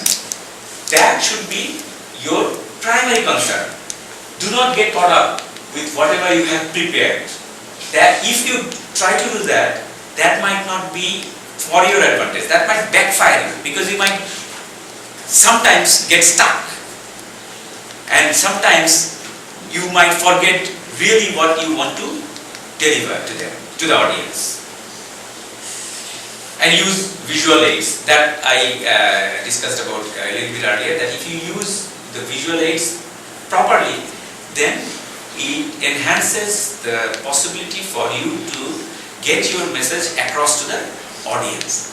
that should be your primary concern. Do not get caught up with whatever you have prepared. That if you try to do that, that might not be for your advantage. That might backfire you, because you might sometimes get stuck. And sometimes you might forget really what you want to deliver to them, to the audience. And use visual aids that I discussed about a little bit earlier, that if you use the visual aids properly, then it enhances the possibility for you to get your message across to the audience.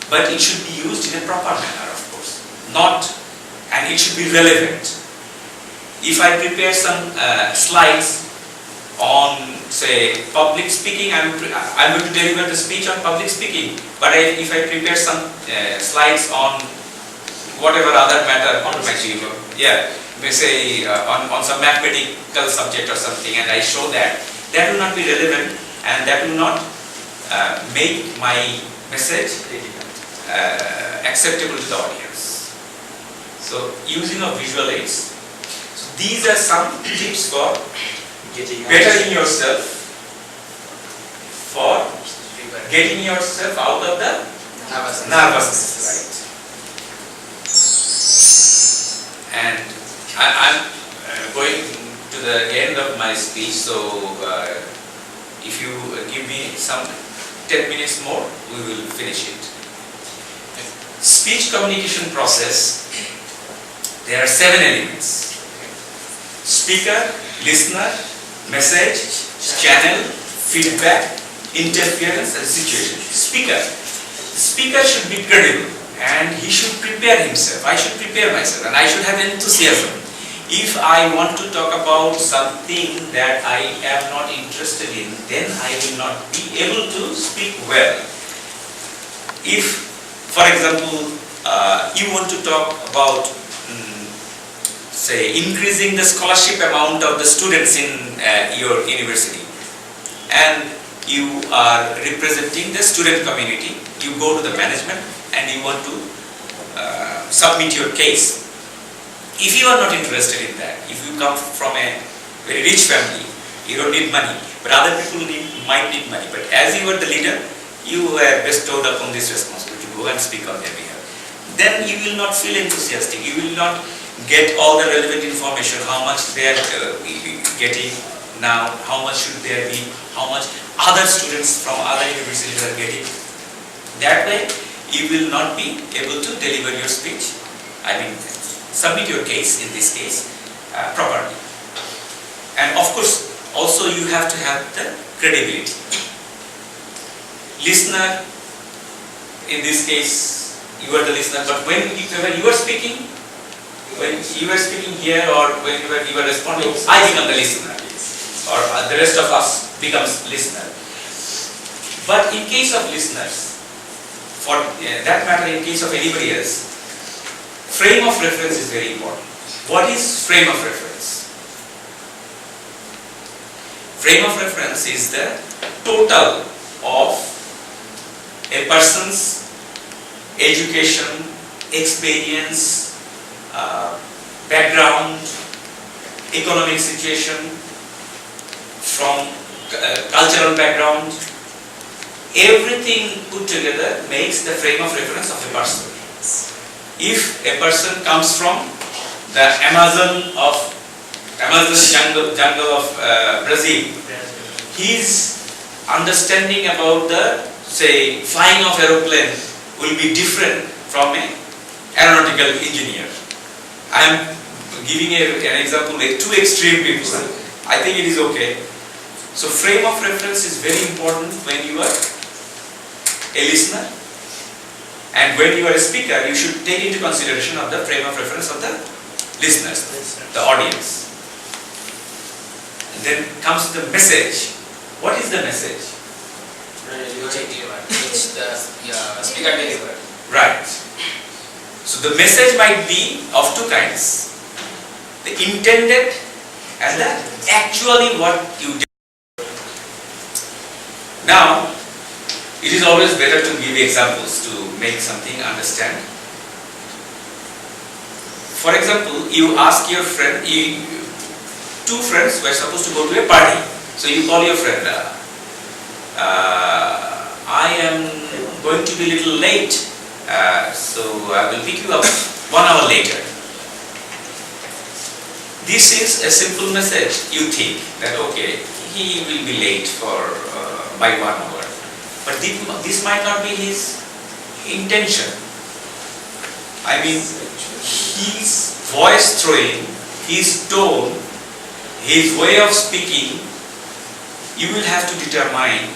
But it should be used in a proper manner, of course. And it should be relevant. If I prepare some slides on, say, public speaking, I'm going to deliver the speech on public speaking. But if I prepare some slides on whatever other matter, say on some mathematical subject or something, and I show that, that will not be relevant, and that will not make my message acceptable to the audience. So, using of visual aids. So these are some tips for bettering yourself, for getting yourself out of the nervousness, right? And I'm going to the end of my speech, so if you give me some 10 minutes more, we will finish it. Speech communication process, there are 7 elements: speaker, listener, message, channel, feedback, interference, and situation. Speaker. The speaker should be credible, and he should prepare himself. I should prepare myself, and I should have enthusiasm. If I want to talk about something that I am not interested in, then I will not be able to speak well. If, for example, you want to talk about say increasing the scholarship amount of the students in your university, and you are representing the student community, you go to the management and you want to submit your case. If you are not interested in that, if you come from a very rich family, you don't need money, but other people might need money, but as you are the leader, you are bestowed upon this responsibility to go and speak on their behalf. then you will not feel enthusiastic. You will not get all the relevant information, how much they are getting now, how much should there be, how much other students from other universities are getting. That way, you will not be able to deliver your speech, I mean, submit your case, in this case, properly. And of course, also you have to have the credibility. Listener, in this case, you are the listener, but when you are speaking, here or when you are responding, I become the listener, or the rest of us becomes listener. But in case of listeners, for that matter, in case of anybody else, frame of reference is very important. What is frame of reference? Frame of reference is the total of a person's education, experience, background, economic situation, from cultural background. Everything put together makes the frame of reference of a person. If a person comes from the Amazon jungle of Brazil, his understanding about the, say, flying of aeroplane will be different from an aeronautical engineer. I am giving an example with two extreme people. I think it is okay. So frame of reference is very important when you are a listener, and when you are a speaker, you should take into consideration of the frame of reference of the listeners, the audience. And then comes the message. What is the message? Which the speaker delivered. Right. So the message might be of two kinds: the intended and the actually what you did. Now, it is always better to give examples to make something understand. For example, you ask your friend, two friends were supposed to go to a party. So you call your friend, I am going to be a little late, so I will pick you up 1 hour later. This is a simple message. You think that, okay, he will be late by 1 hour. But this might not be his intention. I mean, his voice throwing, his tone, his way of speaking, you will have to determine,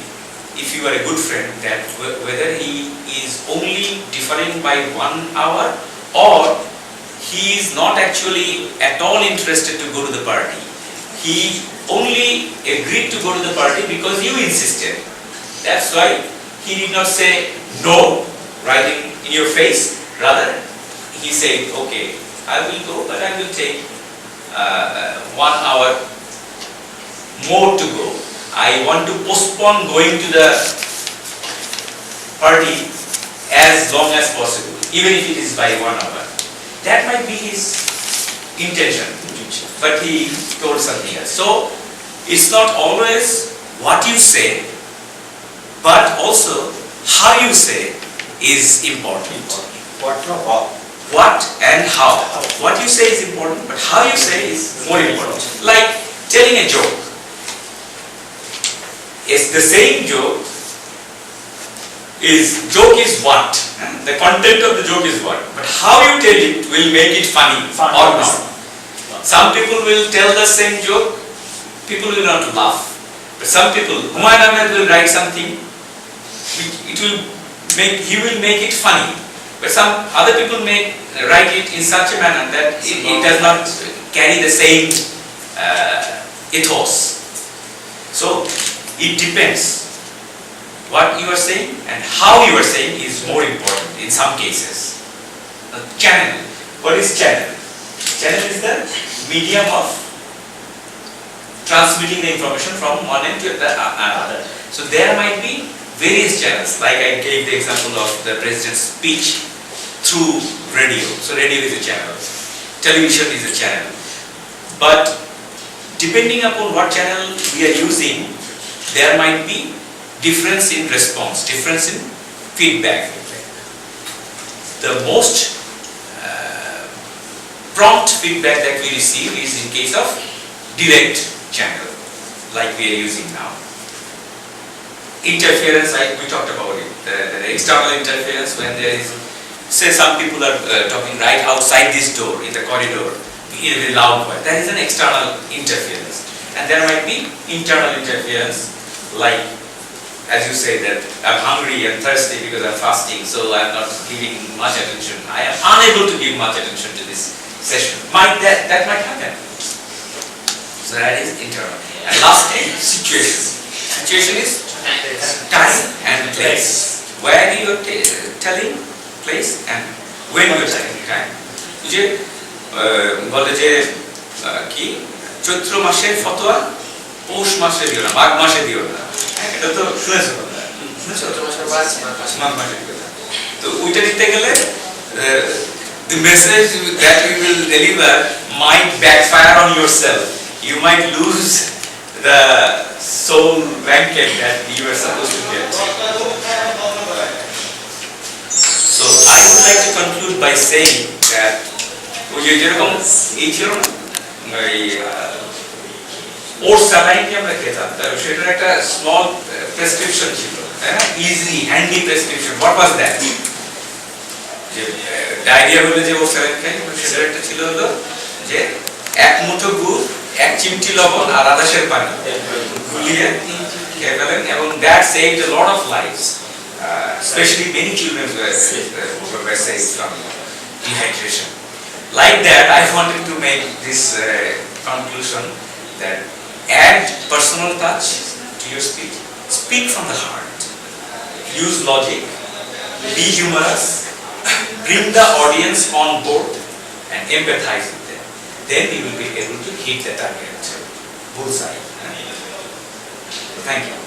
if you are a good friend, that whether he is only differing by 1 hour or he is not actually at all interested to go to the party. He only agreed to go to the party because you insisted. That's why he did not say no right in your face. Rather, he said, okay, I will go, but I will take 1 hour more to go. I want to postpone going to the party as long as possible, even if it is by 1 hour. That might be his intention, but he told something else. So, it's not always what you say, but also how you say is important. What and how. What you say is important, but how you say is more important. Like telling a joke. It's the same joke is what? The content of the joke is what? But how you tell it will make it funny or not. Some people will tell the same joke, people will not laugh. But some people, Humayun Ahmed will write something, he will make it funny. But some other people may write it in such a manner that it does not carry the same ethos. So it depends. What you are saying and how you are saying is more important in some cases. A channel. What is channel? Channel is the medium of transmitting the information from one end to the another. So there might be various channels, like I gave the example of the president's speech through radio. So radio is a channel. Television is a channel. But depending upon what channel we are using, there might be difference in response, difference in feedback. the most prompt feedback that we receive is in case of direct channel, like we are using now. Interference, like we talked about it, the external interference when there is, say some people are talking right outside this door in the corridor in a very loud voice, that is an external interference. And there might be internal interference, like as you say that I'm hungry and thirsty because I'm fasting, so I'm not giving much attention. I am unable to give much attention to this session. That might happen. So that is internal. And last thing, situation. Situation is time and place. Where you are telling place and when you are telling time. যে বলে যে কি চৈত্র মাসের ফতোয়া পৌষ মাসে দিও না, মাঘ মাসে দিও না, এটা তো শুনেছো তোমরা? চৈত্র মাসের মাঘ মাসে দিও না। তো ওইটা দিতে গেলে the message that you will deliver might backfire on yourself. You might lose the soul banquet that you were supposed to get. So I would like to conclude by saying that যেরকম এই ছিল ওর স্যালাইনকে আমরা খেতাম, সেটার একটা small prescription ছিল, easy handy prescription. What was that? যে diarrhoea হলে যে ওর স্যালাইন খাই, সেটার একটা ছিল হলো যে এক মুঠো গুড়, এক চিমটি লবণ আর আদাসের পানি গুলিয়ে খেয়ে ফেলেন, এবং that saved a lot of lives. Especially many children were saved from dehydration. Like that, I wanted to make this conclusion that add personal touch to your speech. Speak from the heart. Use logic. Be humorous. Bring the audience on board and empathize with them. Then you will be able to hit the target. Bullseye. Thank you.